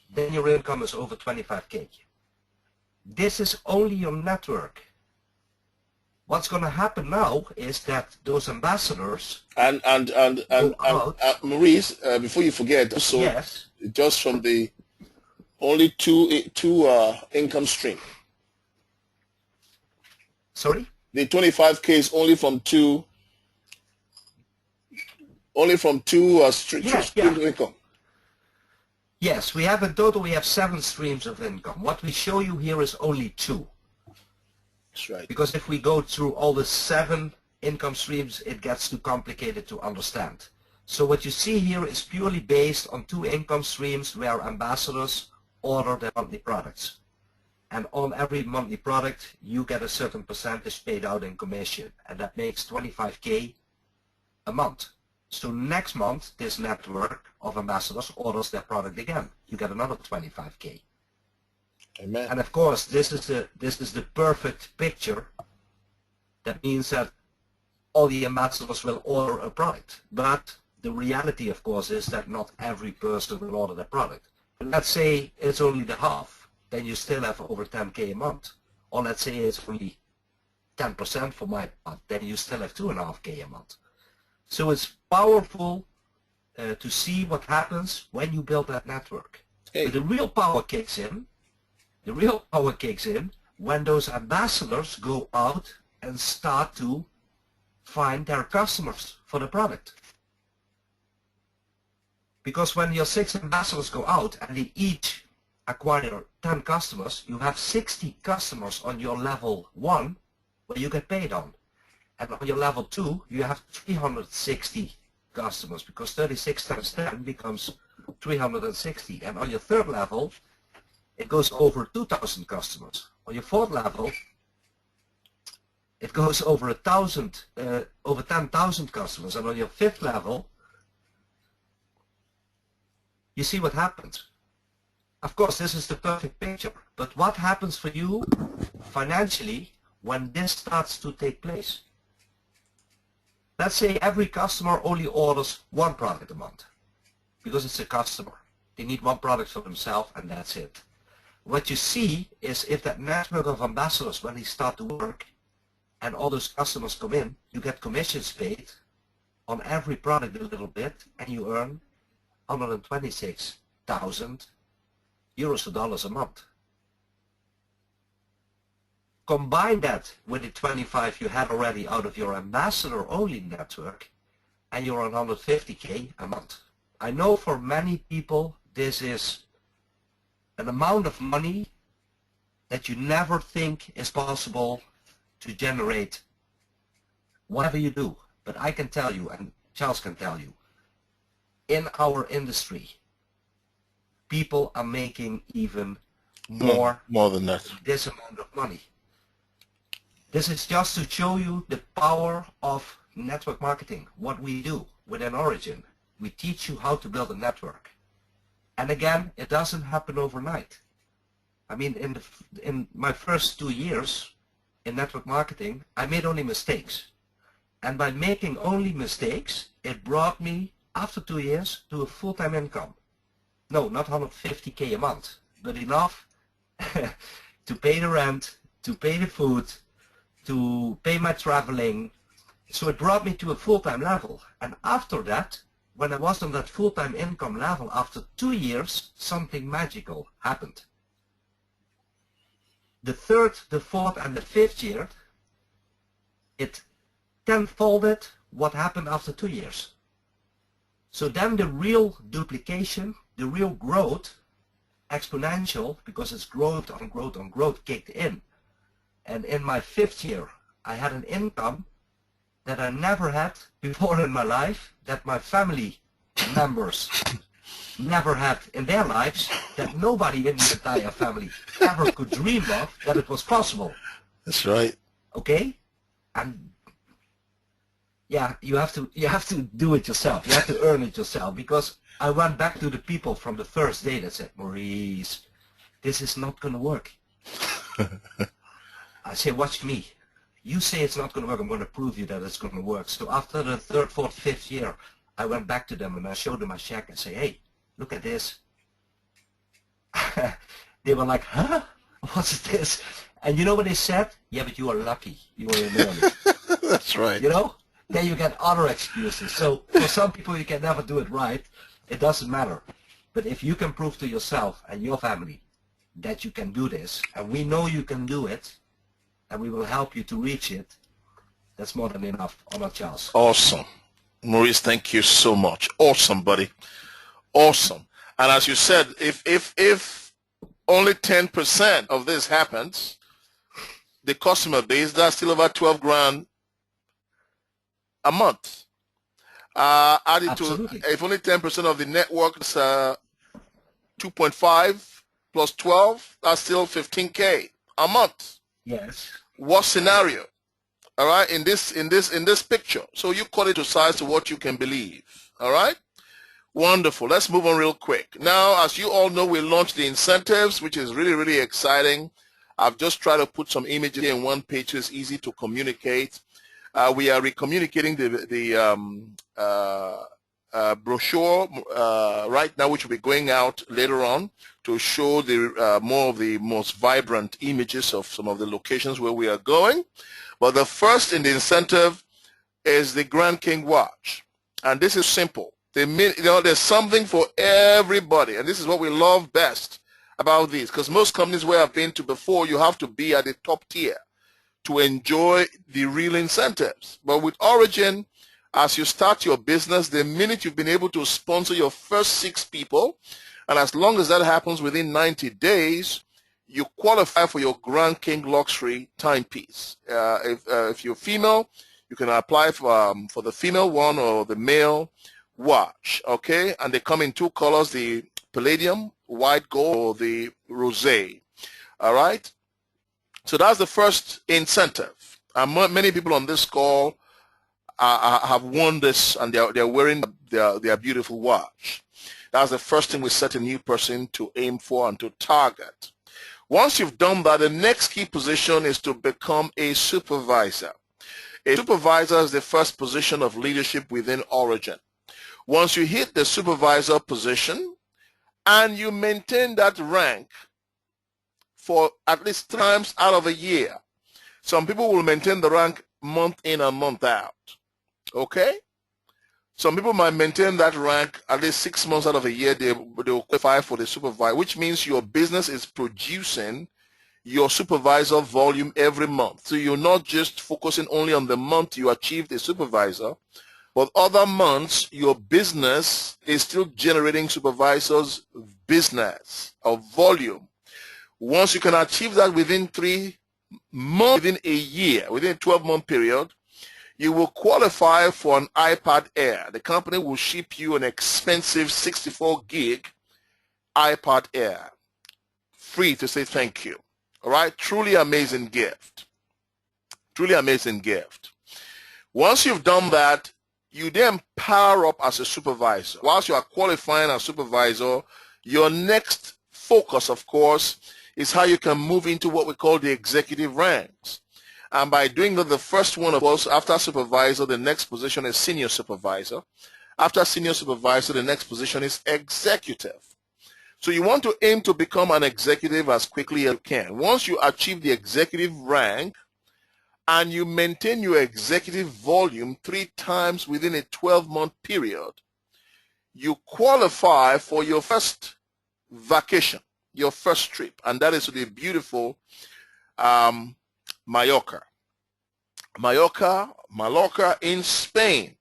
Then your income is over 25K. This is only your network. What's going to happen now is that those ambassadors And Maurice, before you forget, so yes, just from the only two income stream. sorry? The 25K is only from two streams of income. Yes, we have in total, we have 7 streams of income. What we show you here is only 2. That's right. Because if we go through all the 7 income streams, it gets too complicated to understand. So what you see here is purely based on 2 income streams where ambassadors order their monthly products. And on every monthly product, you get a certain percentage paid out in commission. And that makes 25K a month. So next month, this network of ambassadors orders their product again. You get another 25K. Amen. And of course, this is the perfect picture. That means that all the ambassadors will order a product. But the reality, of course, is that not every person will order the product. But let's say it's only the half. Then you still have over 10K a month. Or let's say it's only 10% for my part. Then you still have 2.5K a month. So it's powerful to see what happens when you build that network. Hey. But the real power kicks in. The real power kicks in when those ambassadors go out and start to find their customers for the product. Because when your 6 ambassadors go out and they each acquire 10 customers, you have 60 customers on your level 1 where you get paid on. And on your level 2, you have 360 customers, because 36 times 10 becomes 360. And on your 3rd level, it goes over 2,000 customers. On your 4th level, it goes over 10,000 customers. And on your 5th level, you see what happens. Of course, this is the perfect picture. But what happens for you financially when this starts to take place? Let's say every customer only orders 1 product a month, because it's a customer. They need 1 product for themselves, and that's it. What you see is, if that network of ambassadors, when they start to work and all those customers come in, you get commissions paid on every product a little bit, and you earn 126,000 euros or dollars a month. Combine that with the 25 you had already out of your ambassador only network, and you're on 150K a month. I know for many people this is an amount of money that you never think is possible to generate whatever you do. But I can tell you, and Charles can tell you, in our industry, people are making even more than that. This amount of money. This is just to show you the power of network marketing, what we do within Origin. We teach you how to build a network. And again, it doesn't happen overnight. I mean, in my first 2 years in network marketing, I made only mistakes. And by making only mistakes, it brought me, after 2 years, to a full-time income. No, not 150K a month, but enough to pay the rent, to pay the food, to pay my traveling. So it brought me to a full-time level. And after that, when I was on that full-time income level, after 2 years, something magical happened. The 3rd, the 4th, and the 5th year, it tenfolded what happened after 2 years. So then the real duplication, the real growth, exponential, because it's growth on growth on growth, kicked in. And in my 5th year, I had an income that I never had before in my life, that my family members never had in their lives, that nobody in the entire family ever could dream of, that it was possible. That's right. Okay? And yeah, you have to do it yourself. You have to earn it yourself, because I went back to the people from the first day that said, Maurice, this is not going to work. I say, watch me. You say it's not going to work, I'm going to prove you that it's going to work. So after the 3rd, 4th, 5th year, I went back to them and I showed them my check and say, hey, look at this. They were like, huh? What's this? And you know what they said? Yeah, but you are lucky. You were in early. That's right. You know? Then you get other excuses. So for some people, you can never do it right. It doesn't matter. But if you can prove to yourself and your family that you can do this, and we know you can do it, and we will help you to reach it, that's more than enough. Honor, Charles. Awesome. Maurice, thank you so much. Awesome, buddy. Awesome. And as you said, if only 10% of this happens, the customer base, that's still over 12 grand a month. Added Absolutely. to, if only 10% of the network is 2.5 plus 12, that's still 15K a month. Yes. What scenario? All right, in this picture. So you cut it to size to what you can believe. All right? Wonderful. Let's move on real quick. Now, as you all know, we launched the incentives, which is really, really exciting. I've just tried to put some images in one page so it's easy to communicate. We are recommunicating the brochure right now, which will be going out later on to show the more of the most vibrant images of some of the locations where we are going. But the first in the incentive is the Grand King Watch. And this is simple. There's something for everybody, and this is what we love best about these, because most companies where I've been to before, you have to be at the top tier to enjoy the real incentives. But with Origin, as you start your business, the minute you've been able to sponsor your first 6 people, and as long as that happens within 90 days, you qualify for your Grand King Luxury timepiece. If you're female, you can apply for the female one or the male watch, okay? And they come in 2 colors, the palladium, white gold, or the rosé, all right? So that's the first incentive. And many people on this call have won this, and they're wearing their beautiful watch. That's the first thing we set a new person to aim for and to target. Once you've done that, the next key position is to become a supervisor. A supervisor is the first position of leadership within Origin. Once you hit the supervisor position and you maintain that rank for at least 3 times out of a year, some people will maintain the rank month in and month out, okay? Some people might maintain that rank at least 6 months out of a year. They will qualify for the supervisor, which means your business is producing your supervisor volume every month. So you're not just focusing only on the month you achieved a supervisor, but other months your business is still generating supervisors business or volume. Once you can achieve that within 3 months, within a year, within a 12-month period, you will qualify for an iPad Air. The company will ship you an expensive 64 gig iPad Air, free to say thank you. All right, truly amazing gift. Truly amazing gift. Once you've done that, you then power up as a supervisor. Whilst you are qualifying as supervisor, your next focus, of course, is how you can move into what we call the executive ranks. And by doing that, the first one, of course, after supervisor, the next position is senior supervisor. After senior supervisor, the next position is executive. So you want to aim to become an executive as quickly as you can. Once you achieve the executive rank and you maintain your executive volume 3 times within a 12-month period, you qualify for your first vacation, your first trip, and that is to the beautiful Mallorca in Spain.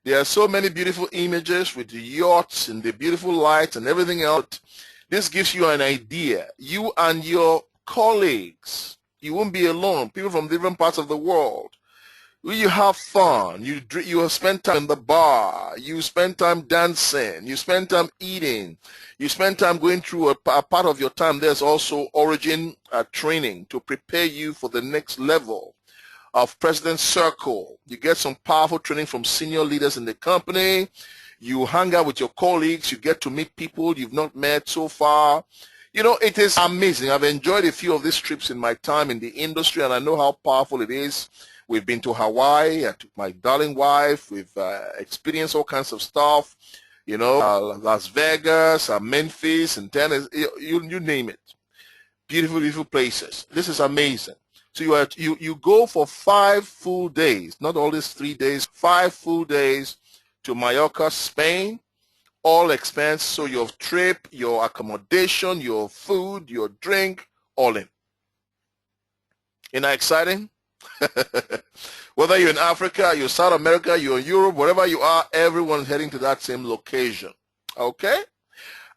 There are so many beautiful images with the yachts and the beautiful lights and everything else. This gives you an idea. You and your colleagues, you won't be alone, people from different parts of the world. You have fun. You spend time in the bar. You spend time dancing. You spend time eating. You spend time going through a part of your time. There's also Origin training to prepare you for the next level of President's Circle. You get some powerful training from senior leaders in the company. You hang out with your colleagues. You get to meet people you've not met so far. You know, it is amazing. I've enjoyed a few of these trips in my time in the industry, and I know how powerful it is. We've been to Hawaii. I took my darling wife. We've experienced all kinds of stuff, you know, Las Vegas, Memphis, and Tennessee, you name it. Beautiful, beautiful places. This is amazing. So you go for 5 full days, not all these 3 days, 5 full days to Mallorca, Spain, all expense. So your trip, your accommodation, your food, your drink, all in. Isn't that exciting? Whether you're in Africa, you're South America, you're in Europe, wherever you are, everyone's heading to that same location. Okay?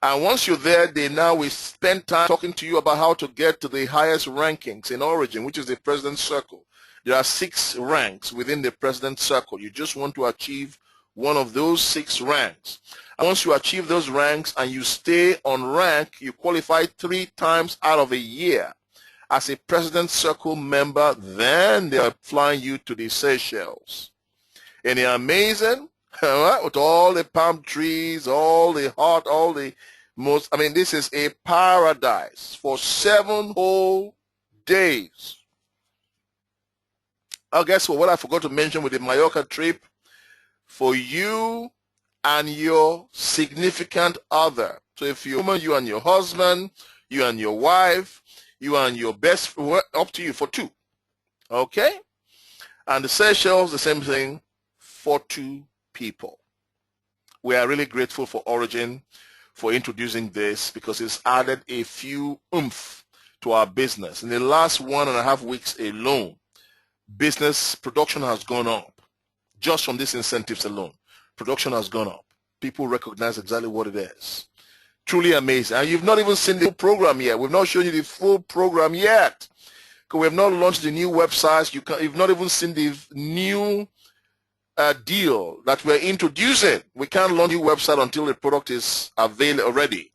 And once you're there, we spend time talking to you about how to get to the highest rankings in Origin, which is the President's Circle. There are 6 ranks within the President's Circle. You just want to achieve one of those 6 ranks. And once you achieve those ranks and you stay on rank, you qualify 3 times out of a year as a President's Circle member. Then they are flying you to the Seychelles. And they're amazing, with all the palm trees, all the most, this is a paradise for 7 whole days. Oh, guess what I forgot to mention with the Mallorca trip, for you and your significant other. So if you're a woman, you and your husband, you and your wife, you and your best, up to you for 2. Okay? And the Seychelles, the same thing for 2 people. We are really grateful for Origin for introducing this because it's added a few oomph to our business. In the last 1.5 weeks alone, business production has gone up. Just from these incentives alone, production has gone up. People recognize exactly what it is. Truly amazing. And you've not even seen the full program yet. We've not shown you the full program yet. Because we have not launched the new websites. You've not even seen the new deal that we're introducing. We can't launch a new website until the product is available already,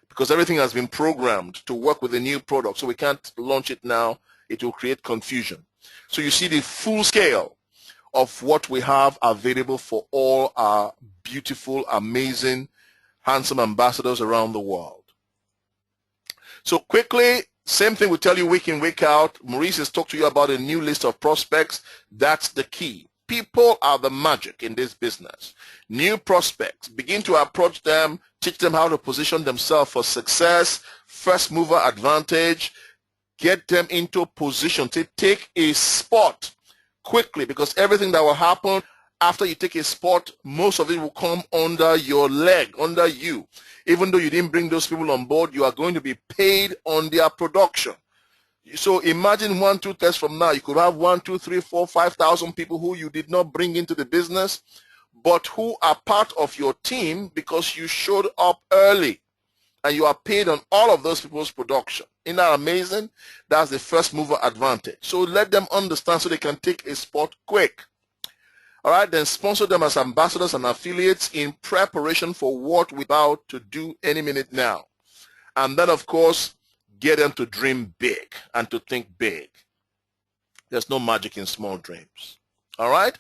because everything has been programmed to work with the new product. So we can't launch it now. It will create confusion. So you see the full scale of what we have available for all our beautiful, amazing, handsome ambassadors around the world. So quickly, same thing we tell you week in, week out. Maurice has talked to you about a new list of prospects. That's the key. People are the magic in this business. New prospects, begin to approach them, teach them how to position themselves for success, first mover advantage, get them into position to take a spot quickly, because everything that will happen after you take a spot, most of it will come under your leg, under you. Even though you didn't bring those people on board, you are going to be paid on their production. So imagine 1, 2 tests from now, you could have 1, 2, 3, 4, 5,000 people who you did not bring into the business, but who are part of your team because you showed up early, and you are paid on all of those people's production. Isn't that amazing? That's the first mover advantage. So let them understand so they can take a spot quick. All right, then sponsor them as ambassadors and affiliates in preparation for what we're about to do any minute now. And then, of course, get them to dream big and to think big. There's no magic in small dreams. All right?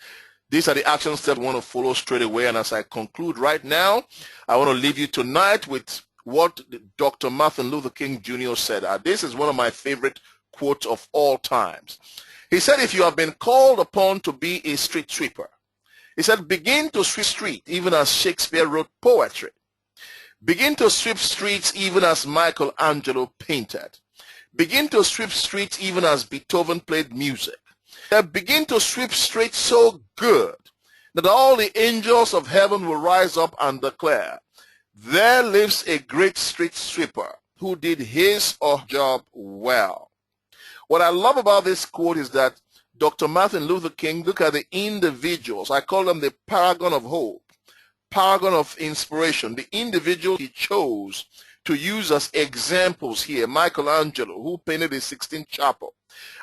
These are the action steps we want to follow straight away. And as I conclude right now, I want to leave you tonight with what Dr. Martin Luther King Jr. said. This is one of my favorite quotes of all times. He said, if you have been called upon to be a street sweeper, he said, begin to sweep street even as Shakespeare wrote poetry. Begin to sweep streets even as Michelangelo painted. Begin to sweep streets even as Beethoven played music. Begin to sweep streets so good that all the angels of heaven will rise up and declare, there lives a great street sweeper who did his or her job well. What I love about this quote is that Dr. Martin Luther King, look at the individuals. I call them the paragon of hope, paragon of inspiration, the individual he chose to use as examples here. Michelangelo, who painted the Sistine Chapel.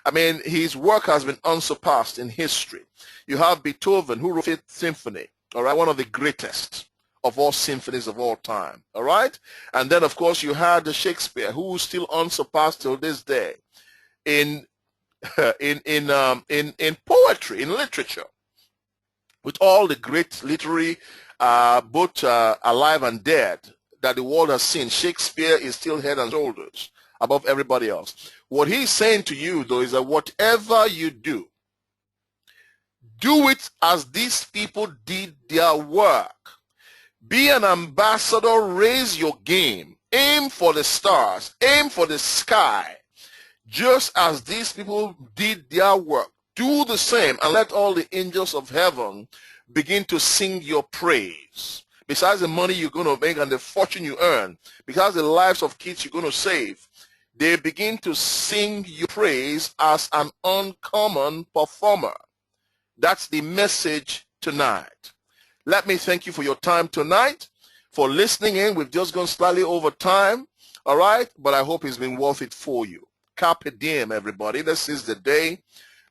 I mean, his work has been unsurpassed in history. You have Beethoven, who wrote Fifth Symphony, all right, one of the greatest of all symphonies of all time, all right? And then, of course, you had Shakespeare, who is still unsurpassed till this day in poetry, in literature, with all the great literary, both alive and dead, that the world has seen. Shakespeare is still head and shoulders above everybody else. What he's saying to you, though, is that whatever you do, do it as these people did their work. Be an ambassador, raise your game, aim for the stars, aim for the sky, just as these people did their work. Do the same and let all the angels of heaven begin to sing your praise. Besides the money you're going to make and the fortune you earn, because the lives of kids you're going to save, they begin to sing your praise as an uncommon performer. That's the message tonight. Let me thank you for your time tonight, for listening in. We've just gone slightly over time, all right? But I hope it's been worth it for you. Carpe diem, everybody. Let's seize the day.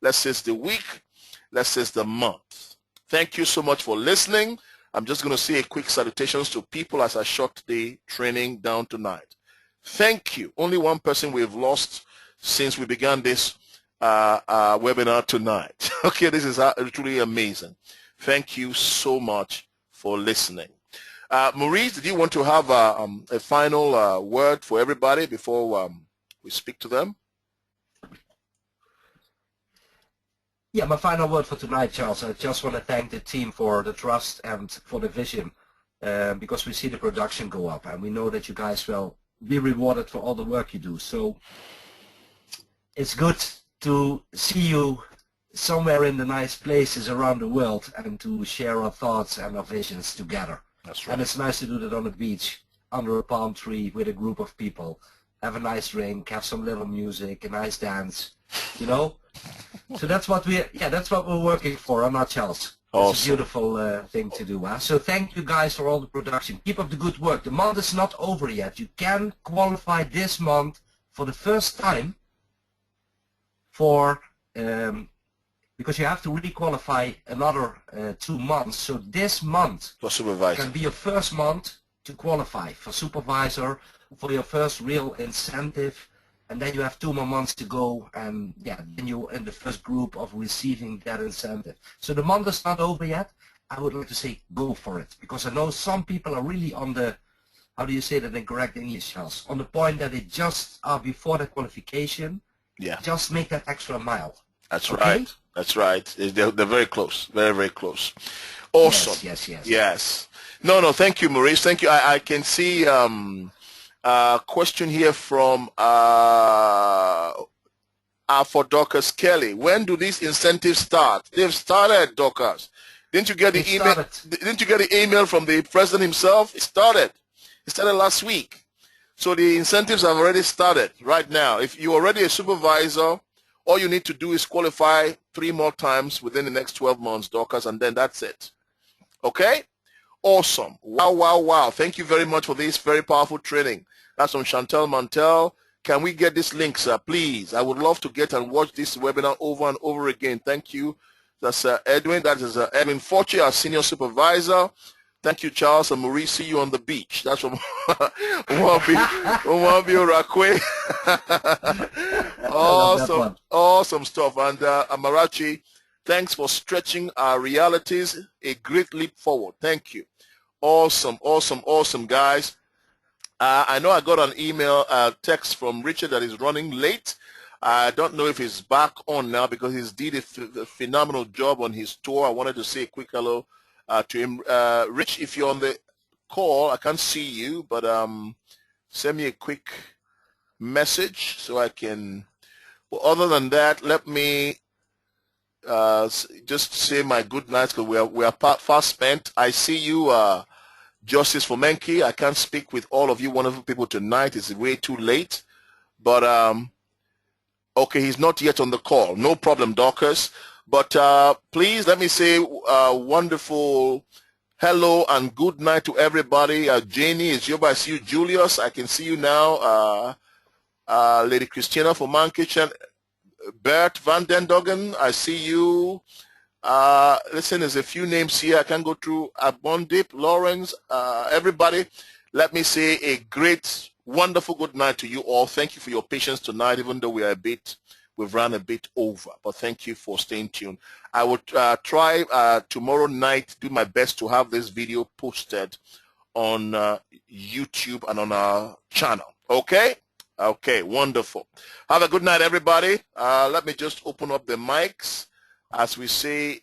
Let's seize the week. Let's seize the month. Thank you so much for listening. I'm just going to say a quick salutations to people as I shut the training down tonight. Thank you. Only one person we've lost since we began this webinar tonight. Okay, this is truly amazing. Thank you so much for listening. Maurice, did you want to have a final word for everybody before we speak to them? Yeah, my final word for tonight, Charles. I just want to thank the team for the trust and for the vision, because we see the production go up, and we know that you guys will be rewarded for all the work you do. So it's good to see you somewhere in the nice places around the world and to share our thoughts and our visions together. That's right. And it's nice to do that on the beach, under a palm tree, with a group of people. Have a nice drink, have some little music, a nice dance, you know? So that's what we're working for on Nutshell's. Awesome. It's a beautiful thing to do. Huh? So thank you guys for all the production. Keep up the good work. The month is not over yet. You can qualify this month for the first time for, because you have to re-qualify another 2 months. So this month For supervisor. can be your first month to qualify for supervisor, for your first real incentive, and then you have 2 more months to go, and yeah, then you're in the first group of receiving that incentive. So the month is not over yet. I would like to say go for it, because I know some people are really on the, how do you say that in correct English, Charles? On the point that they just are before the qualification. Yeah. Just make that extra mile. That's okay? right. That's right. They're very close. Very, very close. Awesome. Yes. No, thank you, Maurice. Thank you. I can see a question here from for Dorcas Kelly. When do these incentives start? They've started, Dorcas. Didn't you get the email? Didn't you get the email from the president himself? It started. It started last week. So the incentives have already started right now. If you're already a supervisor, all you need to do is qualify 3 more times within the next 12 months, Dorcas, and then that's it. Okay? Awesome. Wow. Thank you very much for this very powerful training. That's from Chantel Mantel. Can we get this link, sir, please? I would love to get and watch this webinar over and over again. Thank you. That's Edwin. That is Edwin Forte, our senior supervisor. Thank you, Charles and Maurice. See you on the beach. That's from Umwambio Rakwe. Awesome stuff. And Amarachi, thanks for stretching our realities. A great leap forward. Thank you. Awesome, guys. I know I got an email text from Richard that is running late. I don't know if he's back on now because he's did a phenomenal job on his tour. I wanted to say a quick hello to him. Rich, if you're on the call, I can't see you, but send me a quick message so I can. Well, other than that, let me just say my good nights because we are fast spent. I see you, Justice Fomenki. I can't speak with all of you wonderful people tonight. It's way too late, but okay, he's not yet on the call. No problem, Dorcas. But please let me say wonderful hello and good night to everybody. Janie, it's your I see you. Julius, I can see you now. Lady Christina from Mankitchen. Bert Van Den Doggen, I see you. Listen, there's a few names here. I can go through. Abondip, Lawrence, everybody. Let me say a great, wonderful good night to you all. Thank you for your patience tonight, even though we've run a bit over. But thank you for staying tuned. I will try tomorrow night, do my best to have this video posted on YouTube and on our channel. Okay? Okay, wonderful. Have a good night, everybody. Let me just open up the mics as we say